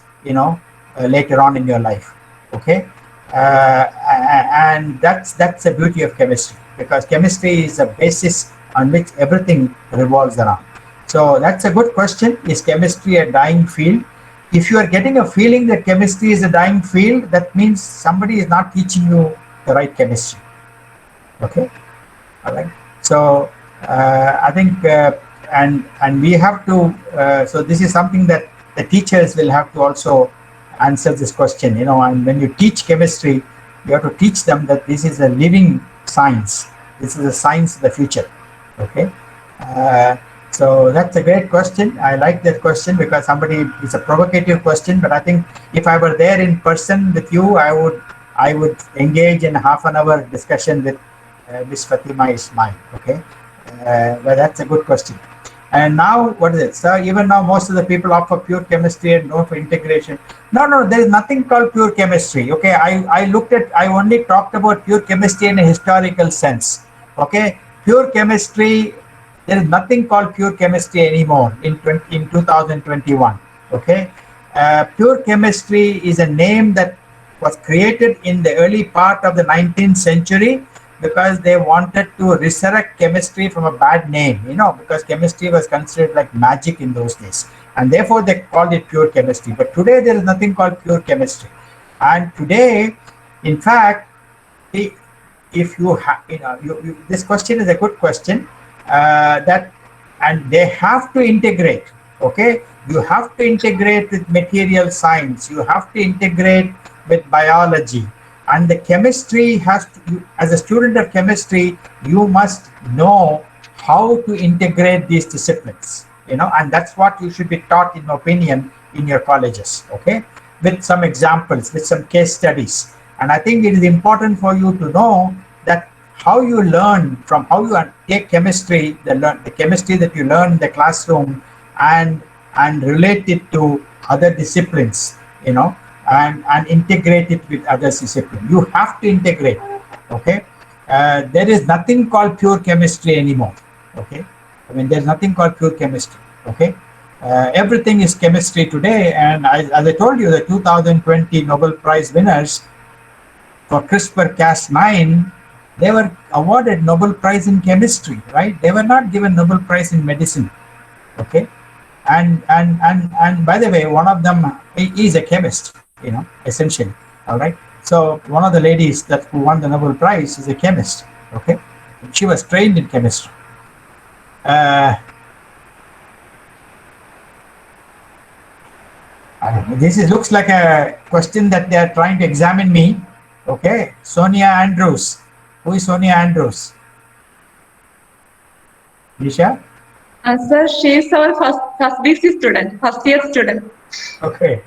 later on in your life, okay? And that's the beauty of chemistry, because chemistry is the basis on which everything revolves around. So that's a good question. Is chemistry a dying field? If you are getting a feeling that chemistry is a dying field, that means somebody is not teaching you the right chemistry. Okay, all right. So I think, and we have to. So this is something that the teachers will have to also answer this question. And when you teach chemistry, you have to teach them that this is a living science. This is a science of the future. Okay. So that's a great question. I like that question because it's a provocative question, but I think if I were there in person with you, I would engage in a half an hour discussion with Miss Fatima Ismail. Okay. But that's a good question. And now, what is it? So even now, most of the people opt for pure chemistry and no for integration. No, there is nothing called pure chemistry. Okay, I only talked about pure chemistry in a historical sense. Okay, pure chemistry, there is nothing called pure chemistry anymore in 2021. Okay, pure chemistry is a name that was created in the early part of the 19th century because they wanted to resurrect chemistry from a bad name, because chemistry was considered like magic in those days. And therefore they called it pure chemistry. But today there is nothing called pure chemistry. And today, in fact, if you have, this question is a good question, and they have to integrate, okay? You have to integrate with material science. You have to integrate with biology. And the chemistry has to, as a student of chemistry, you must know how to integrate these disciplines, and that's what you should be taught, in my opinion, in your colleges, okay? With some examples, with some case studies. And I think it is important for you to know that how you learn from how you take chemistry, the chemistry that you learn in the classroom and relate it to other disciplines, and integrate it with other disciplines. You have to integrate, okay? There is nothing called pure chemistry anymore, okay? I mean, there's nothing called pure chemistry, okay? Everything is chemistry today, and as I told you, the 2020 Nobel Prize winners for CRISPR-Cas9, they were awarded Nobel Prize in chemistry, right? They were not given Nobel Prize in medicine, okay? And by the way, one of them is a chemist, essentially, all right? So one of the ladies who won the Nobel Prize is a chemist, okay? She was trained in chemistry. Looks like a question that they are trying to examine me, okay? Sonia Andrews. Who is Sonia Andrews? Nisha? Sir, she is our first BC student, first year student. Okay.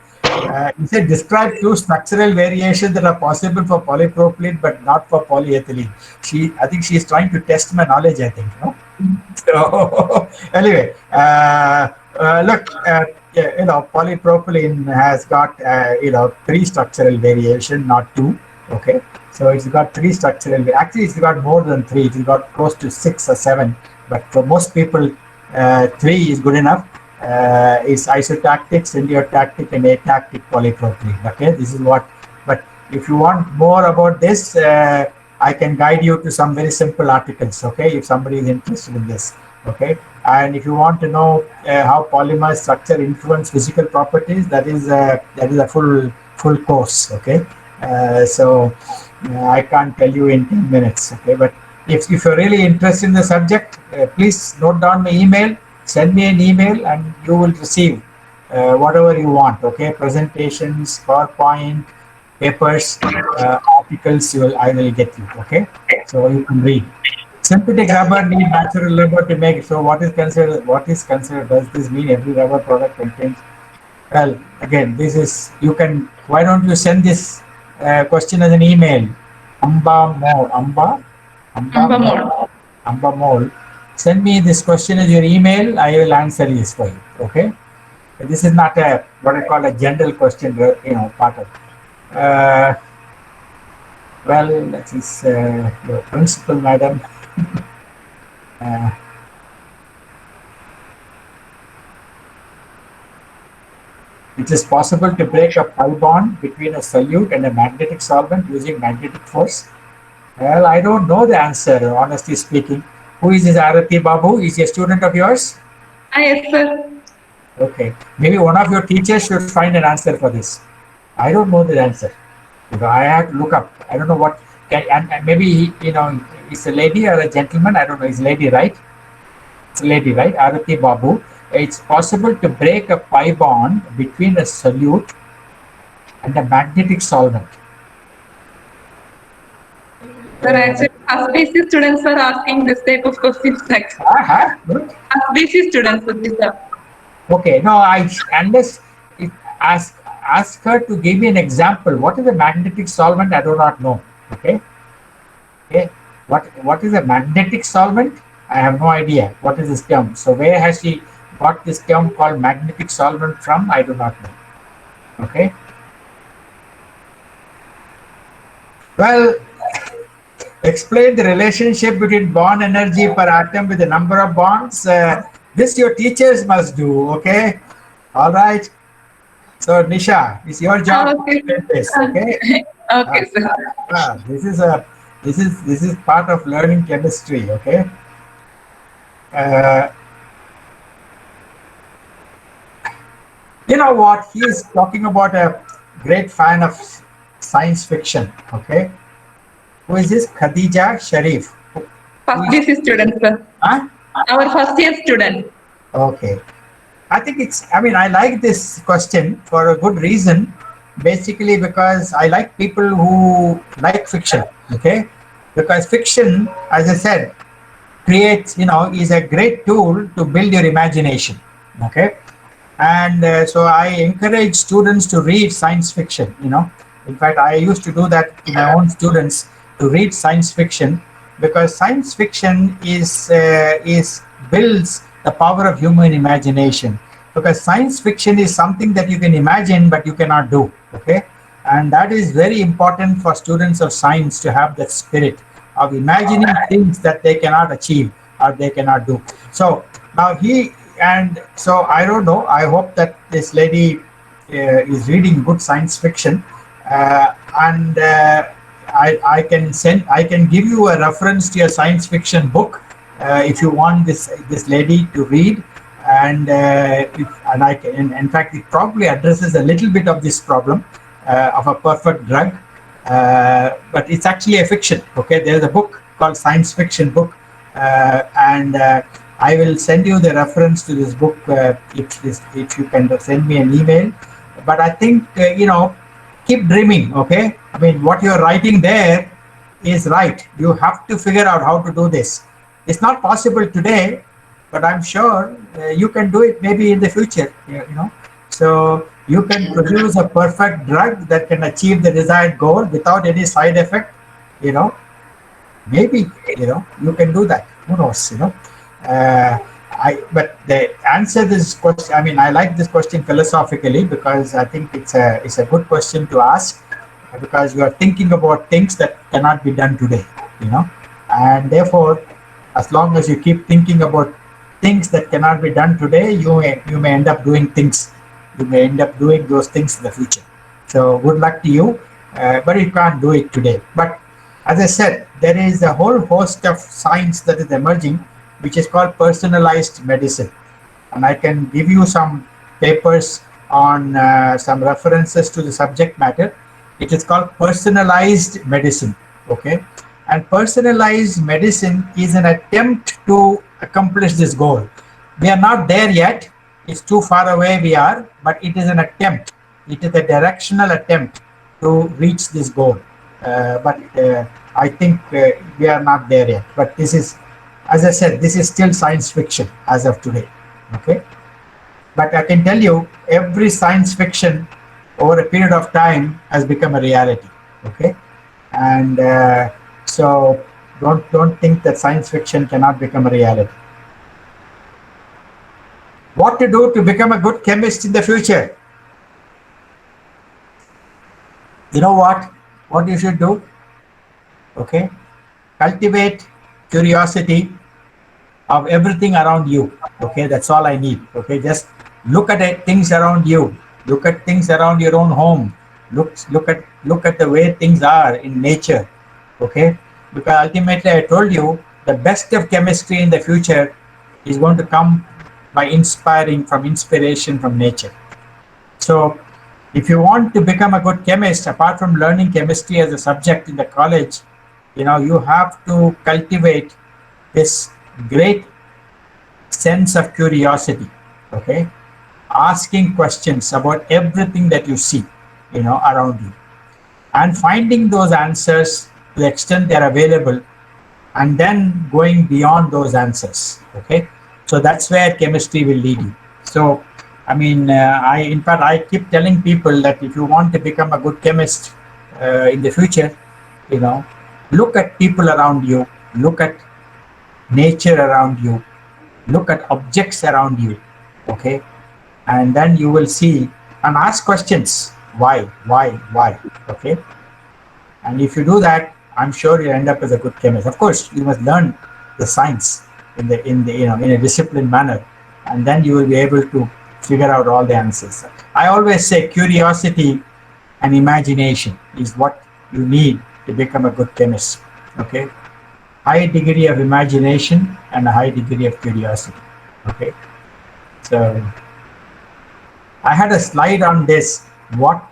You said describe two structural variations that are possible for polypropylene but not for polyethylene. I think she is trying to test my knowledge, I think. No? So anyway, look, polypropylene has got, 3 structural variation, not 2. Okay. So it's got 3 structural, actually it's got more than 3. It's got close to 6 or 7. But for most people, 3 is good enough. Is isotactic, syndiotactic, and atactic polypropylene. Okay, this is what. But if you want more about this, I can guide you to some very simple articles. Okay, if somebody is interested in this. Okay, and if you want to know how polymer structure influence physical properties, that is a full course. Okay, so I can't tell you in 10 minutes. Okay, but if you're really interested in the subject, please note down my email. Send me an email and you will receive whatever you want, okay? Presentations, PowerPoint, papers, articles, I will get you, okay? So you can read. Synthetic rubber need natural rubber to make it. So what is considered? Does this mean every rubber product contains? Well, again, this is, why don't you send this question as an email? Amba Mole. send me this question as your email. I will answer this for you. Okay. This is not a what I call a general question. Part of. Well, that is your principal, madam. It is possible to break a pi bond between a solute and a magnetic solvent using magnetic force. Well, I don't know the answer, honestly speaking. Who is this Arati Babu? Is he a student of yours? Yes, sir. Okay. Maybe one of your teachers should find an answer for this. I don't know the answer. I have to look up. I don't know what. And maybe, it's a lady or a gentleman. I don't know. It's a lady, right? It's a lady, right? Arati Babu. It's possible to break a pi bond between a solute and a magnetic solvent. Sir, actually, first BC students are asking this type of questions. Good. First BC students, sir. Okay, no, ask her to give me an example. What is a magnetic solvent? I do not know. Okay. What is a magnetic solvent? I have no idea. What is this term? So where has she got this term called magnetic solvent from? I do not know. Okay. Well, explain the relationship between bond energy per atom with the number of bonds. This your teachers must do. Okay. All right. So Nisha, it's your job to explain this. Okay. Okay, sir. This is part of learning chemistry. Okay. You know what? He is talking about a great fan of science fiction. Okay. Who is this? Khadija Sharif. First BC student, sir. Huh? Our first year student. Okay. I like this question for a good reason. Basically, because I like people who like fiction. Okay. Because fiction, as I said, creates, is a great tool to build your imagination. Okay. And so I encourage students to read science fiction. In fact, I used to do that to my own students, to read science fiction, because science fiction is builds the power of human imagination. Because science fiction is something that you can imagine but you cannot do. Okay, and that is very important for students of science to have that spirit of imagining things that they cannot achieve or they cannot do. So now so I don't know. I hope that this lady is reading good science fiction, and I can give you a reference to a science fiction book if you want this lady to read, and I can. In fact, it probably addresses a little bit of this problem of a perfect drug, but it's actually a fiction. Okay, there's a book called Science Fiction Book, and I will send you the reference to this book if you can send me an email. But I think keep dreaming. Okay, I mean, what you're writing there is right. You have to figure out how to do this. It's not possible today, but I'm sure you can do it maybe in the future. So you can produce a perfect drug that can achieve the desired goal without any side effect. Maybe you can do that. Who knows? But the answer to this question, I mean, I like this question philosophically because I think it's a good question to ask, because you are thinking about things that cannot be done today, and therefore, as long as you keep thinking about things that cannot be done today, you may end up doing things. You may end up doing those things in the future. So good luck to you, but you can't do it today. But as I said, there is a whole host of science that is emerging, which is called personalized medicine. And I can give you some papers on some references to the subject matter. It is called personalized medicine. Okay. And personalized medicine is an attempt to accomplish this goal. We are not there yet. It's too far away we are, but it is an attempt. It is a directional attempt to reach this goal. But I think we are not there yet. But this is, as I said, this is still science fiction as of today. Okay. But I can tell you, every science fiction over a period of time has become a reality. Okay. And so don't think that science fiction cannot become a reality. What to do to become a good chemist in the future? You know what you should do? Okay, cultivate curiosity of everything around you. Okay, that's all I need. Okay, just look at it, things around you. Look at things around your own home. Look at the way things are in nature. Okay, because ultimately I told you the best of chemistry in the future is going to come by inspiration from nature. So if you want to become a good chemist, apart from learning chemistry as a subject in the college, you have to cultivate this great sense of curiosity. Okay, asking questions about everything that you see, around you, and finding those answers to the extent they're available, and then going beyond those answers. Okay, so that's where chemistry will lead you. So in fact, I keep telling people that if you want to become a good chemist in the future, look at people around you, look at nature around you, look at objects around you. Okay, and then you will see and ask questions. Why? Okay, and if you do that, I'm sure you'll end up as a good chemist. Of course, you must learn the science in a disciplined manner, and then you will be able to figure out all the answers. I always say curiosity and imagination is what you need to become a good chemist. Okay, high degree of imagination and a high degree of curiosity. Okay, so I had a slide on this, what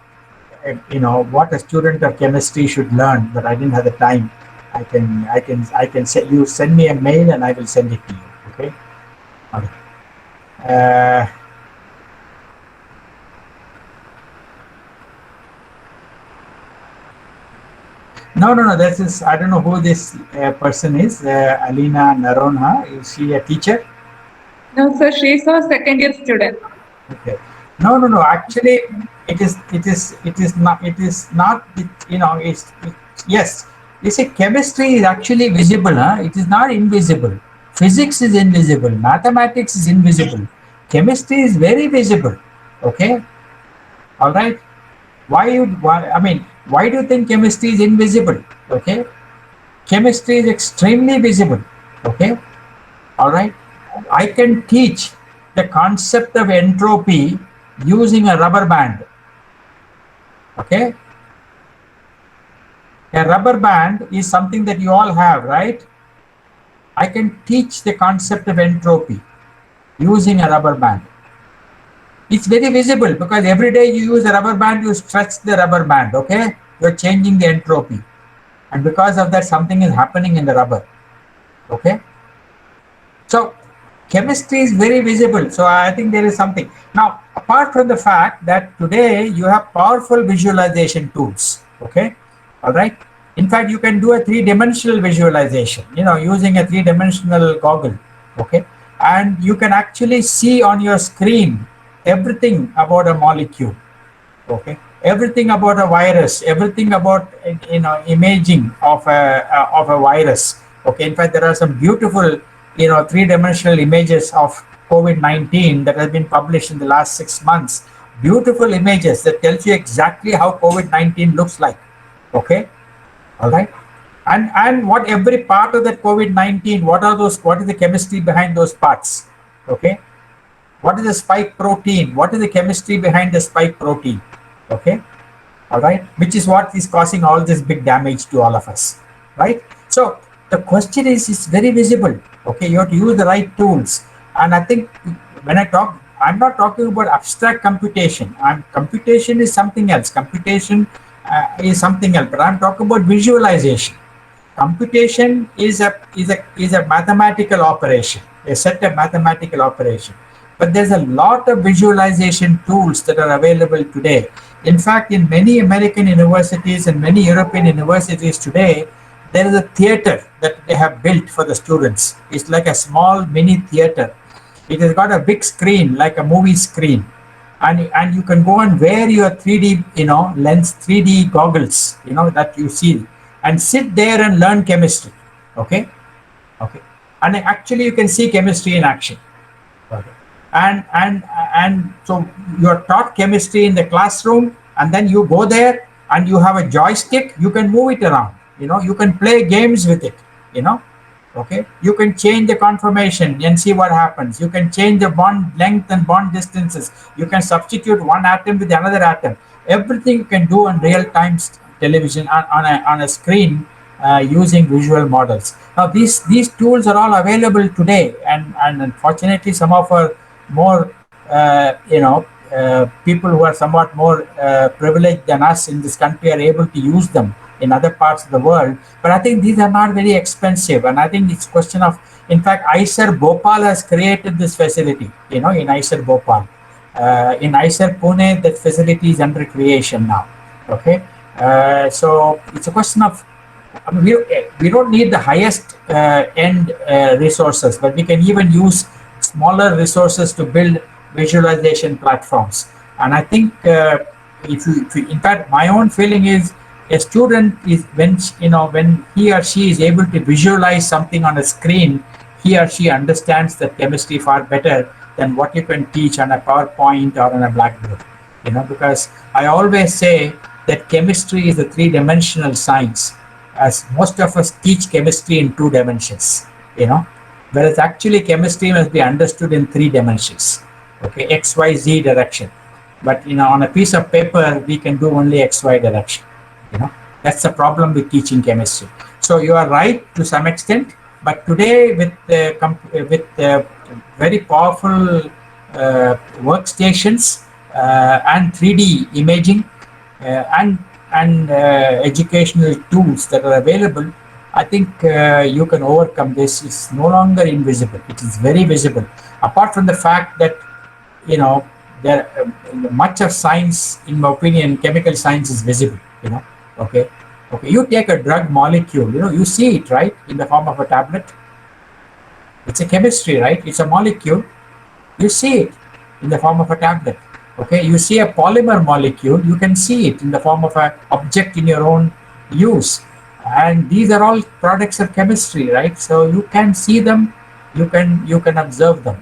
a student of chemistry should learn, but I didn't have the time. I can say, you send me a mail and I will send it to you. Okay. Okay. No. This is, I don't know who this person is. Alina Naronha. Is she a teacher? No, sir. She's a second-year student. Okay. No. Actually, it is not. Yes. You see, chemistry is actually visible. It is not invisible. Physics is invisible. Mathematics is invisible. Chemistry is very visible. Okay. All right. Why do you think chemistry is invisible? Okay. Chemistry is extremely visible. Okay. All right. I can teach the concept of entropy using a rubber band. Okay. A rubber band is something that you all have, right? I can teach the concept of entropy using a rubber band. It's very visible because every day you use a rubber band, you stretch the rubber band, okay? You're changing the entropy. And because of that, something is happening in the rubber, okay? So chemistry is very visible. So I think there is something. Now, apart from the fact that today you have powerful visualization tools, okay? All right. In fact, you can do a three-dimensional visualization, using a three-dimensional goggle, okay? And you can actually see on your screen everything about a molecule, okay? Everything about a virus, everything about imaging of a virus, okay? In fact, there are some beautiful three-dimensional images of COVID-19 that have been published in the last 6 months. Beautiful images that tells you exactly how COVID-19 looks like. Okay, all right, and what every part of that COVID-19, what is the chemistry behind those parts? Okay, what is the spike protein? What is the chemistry behind the spike protein? Okay, all right, which is what is causing all this big damage to all of us, right? So the question is, it's very visible. Okay, you have to use the right tools, and I think when I talk, I'm not talking about abstract computation. Computation is something else. Computation is something else, but I'm talking about visualization. Computation is a mathematical operation, a set of mathematical operation. But there's a lot of visualization tools that are available today. In fact, in many American universities and many European universities today, there is a theater that they have built for the students. It's like a small mini theater. It has got a big screen, like a movie screen. And you can go and wear your 3D, lens, 3D goggles, that you see, and sit there and learn chemistry. Okay. And actually you can see chemistry in action. Okay. and so you're taught chemistry in the classroom, and then you go there and you have a joystick, you can move it around, you can play games with it, you know okay, you can change the conformation and see what happens. You can change the bond length and bond distances. You can substitute one atom with another atom. Everything you can do on real time television on a screen, using visual models. Now these tools are all available today, and unfortunately some of our more people who are somewhat more privileged than us in this country are able to use them in other parts of the world. But I think these are not very expensive, and I think it's question of, in fact, IISER Bhopal has created this facility, in IISER Bhopal. In IISER Pune, that facility is under creation now. Okay, so it's a question of, I mean, we don't need the highest end resources, but we can even use smaller resources to build visualization platforms. And I think if you, in fact, my own feeling is, a student is when he or she is able to visualize something on a screen, he or she understands the chemistry far better than what you can teach on a PowerPoint or on a blackboard. Because I always say that chemistry is a three-dimensional science, as most of us teach chemistry in 2 dimensions. Whereas actually chemistry must be understood in 3 dimensions. Okay, X, Y, Z direction. But on a piece of paper we can do only X, Y direction. That's the problem with teaching chemistry. So you are right to some extent, but today with very powerful workstations and 3D imaging and educational tools that are available, I think you can overcome this. It's no longer invisible. It is very visible. Apart from the fact that there much of science, in my opinion, chemical science is visible. Okay, you take a drug molecule, you see it, right, in the form of a tablet. It's a chemistry, right? It's a molecule. You see it in the form of a tablet. Okay, you see a polymer molecule, you can see it in the form of an object in your own use. And these are all products of chemistry, right? So you can see them, you can observe them,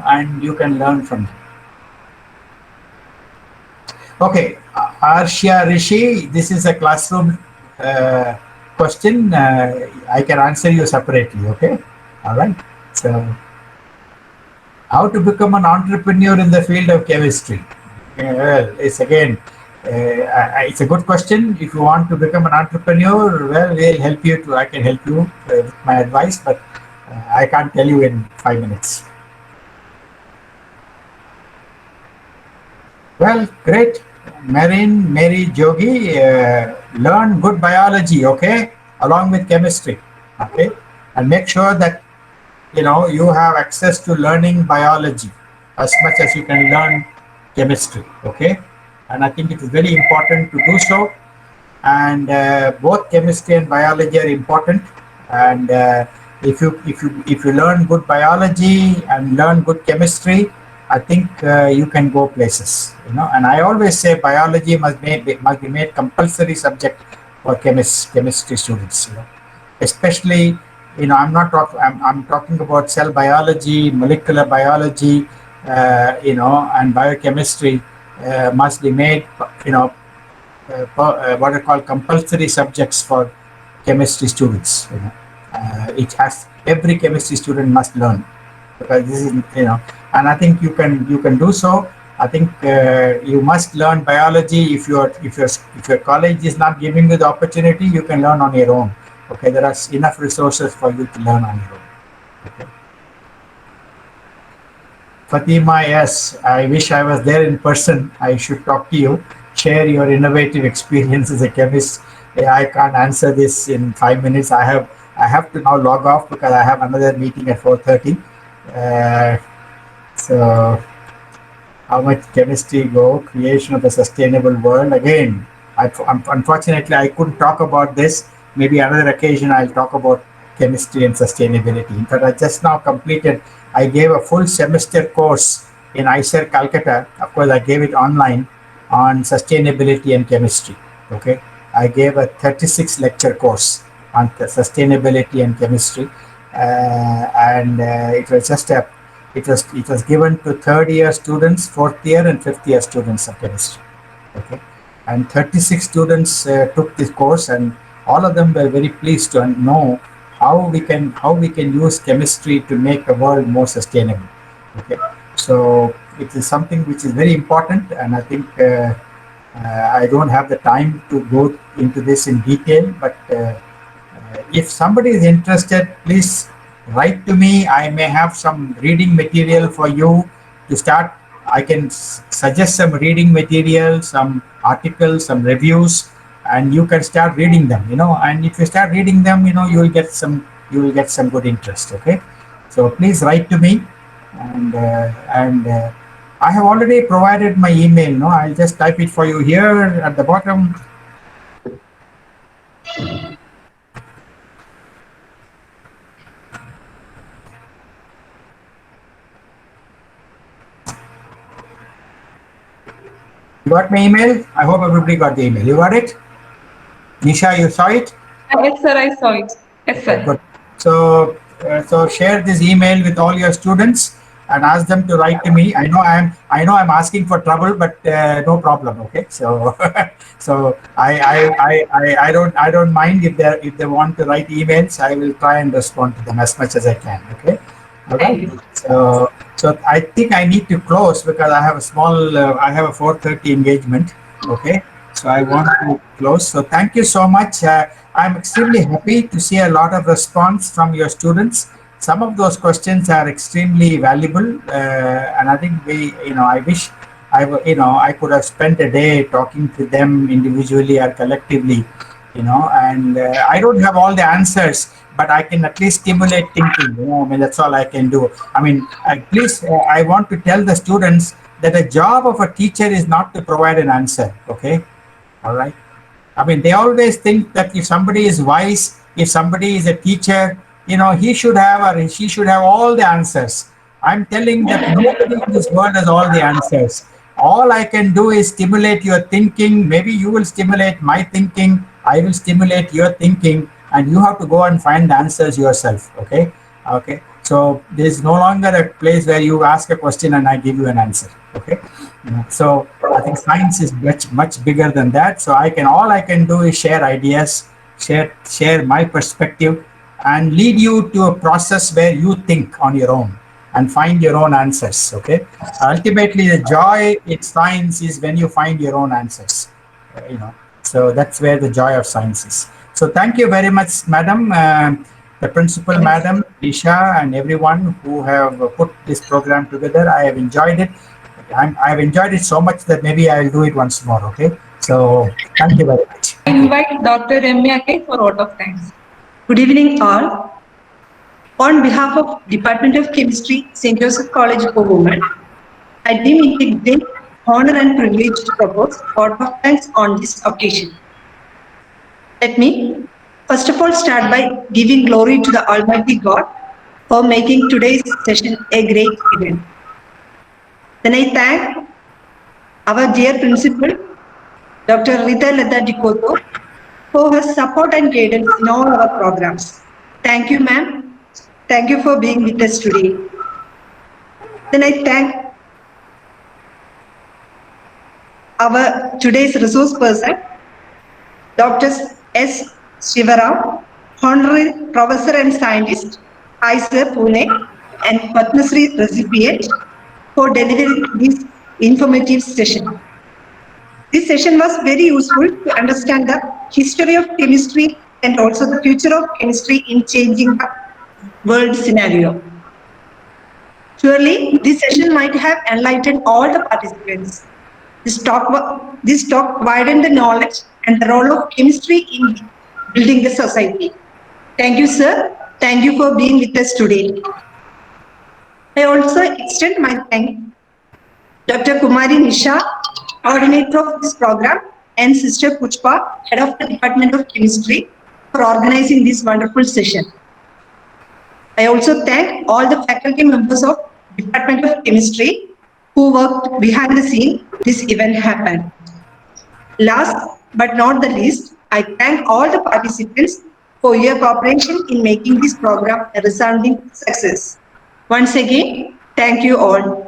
and you can learn from them. Okay, Arshia Rishi, this is a classroom question. I can answer you separately, okay? All right. So, how to become an entrepreneur in the field of chemistry? Well, it's again, it's a good question. If you want to become an entrepreneur, well, we'll help you. I can help you with my advice, but I can't tell you in 5 minutes. Well, great. Mary Jogi, learn good biology, okay, along with chemistry, okay, and make sure that you have access to learning biology as much as you can learn chemistry, okay. And I think it is very important to do so. And both chemistry and biology are important. And if you learn good biology and learn good chemistry, I think you can go places, And I always say biology must be made compulsory subject for chemistry students, Especially, I'm talking about cell biology, molecular biology, and biochemistry must be made, what are called compulsory subjects for chemistry students. Every chemistry student must learn, because this is, and I think you can do so. I think you must learn biology. If your college is not giving you the opportunity, you can learn on your own. Okay, there are enough resources for you to learn on your own. Okay. Fatima, yes, I wish I was there in person. I should talk to you, share your innovative experience as a chemist. I can't answer this in 5 minutes. I have to now log off because I have another meeting at 4:30. So, how much chemistry go? Creation of a sustainable world. Again, unfortunately, I couldn't talk about this. Maybe another occasion I'll talk about chemistry and sustainability. In fact, I just now completed, I gave a full semester course in IISER Calcutta. Of course, I gave it online on sustainability and chemistry. Okay, I gave a 36 lecture course on sustainability and chemistry. And it was just it was given to third year students, fourth year, and fifth year students of chemistry. Okay, and 36 students took this course, and all of them were very pleased to know how we can use chemistry to make the world more sustainable. Okay, so it is something which is very important, and I think I don't have the time to go into this in detail, but if somebody is interested, please write to me. I may have some reading material for you to start. I can suggest some reading material, some articles, some reviews, and you can start reading them. And if you start reading them, you will get some good interest. Okay, so please write to me, and I have already provided my email. No, I'll just type it for you here at the bottom. You got my email? I hope everybody got the email. You got it? Nisha, you saw it? Yes, sir, I saw it. Yes, sir. Good. So share this email with all your students and ask them to write to me. I know I'm asking for trouble, but no problem. Okay. So so I don't mind if they want to write emails. I will try and respond to them as much as I can. Okay. Okay. So I think I need to close because I have a 4:30 engagement. Okay. So I want to close. So thank you so much. I'm extremely happy to see a lot of response from your students. Some of those questions are extremely valuable, and I think I wish I could have spent a day talking to them individually or collectively, and I don't have all the answers, but I can at least stimulate thinking. I mean, that's all I can do. I mean, I want to tell the students that the job of a teacher is not to provide an answer. Okay. All right. I mean, they always think that if somebody is wise, if somebody is a teacher, he should have or she should have all the answers. I'm telling that nobody in this world has all the answers. All I can do is stimulate your thinking. Maybe you will stimulate my thinking. I will stimulate your thinking, and you have to go and find the answers yourself. Okay. Okay. So there's no longer a place where you ask a question and I give you an answer. Okay. So I think science is much bigger than that. So all I can do is share ideas, share my perspective, and lead you to a process where you think on your own and find your own answers. Okay. Ultimately, the joy in science is when you find your own answers. So that's where the joy of science is. So thank you very much, madam, the principal, madam, Disha, and everyone who have put this program together. I have enjoyed it. I have enjoyed it so much that maybe I will do it once more. Okay. So thank you very much. I invite Dr. M.A. for vote of thanks. Good evening, all. On behalf of Department of Chemistry, St. Joseph College for Women, I deem it a great honor and privilege to propose vote of thanks on this occasion. Let me first of all start by giving glory to the Almighty God for making today's session a great event. Then I thank our dear principal, Dr. Rita Leda Dikoto, for her support and guidance in all our programs. Thank you, ma'am. Thank you for being with us today. Then I thank our today's resource person, Dr. S Sivaram, Honorary Professor and Scientist, ISER Pune, and Padma Shri recipient, for delivering this informative session. This session was very useful to understand the history of chemistry and also the future of chemistry in changing the world scenario. Surely, this session might have enlightened all the participants. This talk widened the knowledge and the role of chemistry in building the society. Thank you, sir. Thank you for being with us today. I also extend my thanks Dr. Kumari Nisha, coordinator of this program, and Sister Puchpa, head of the Department of Chemistry, for organizing this wonderful session. I also thank all the faculty members of Department of Chemistry who worked behind the scene this event happened. Last but not the least, I thank all the participants for your cooperation in making this program a resounding success. Once again, Thank you all.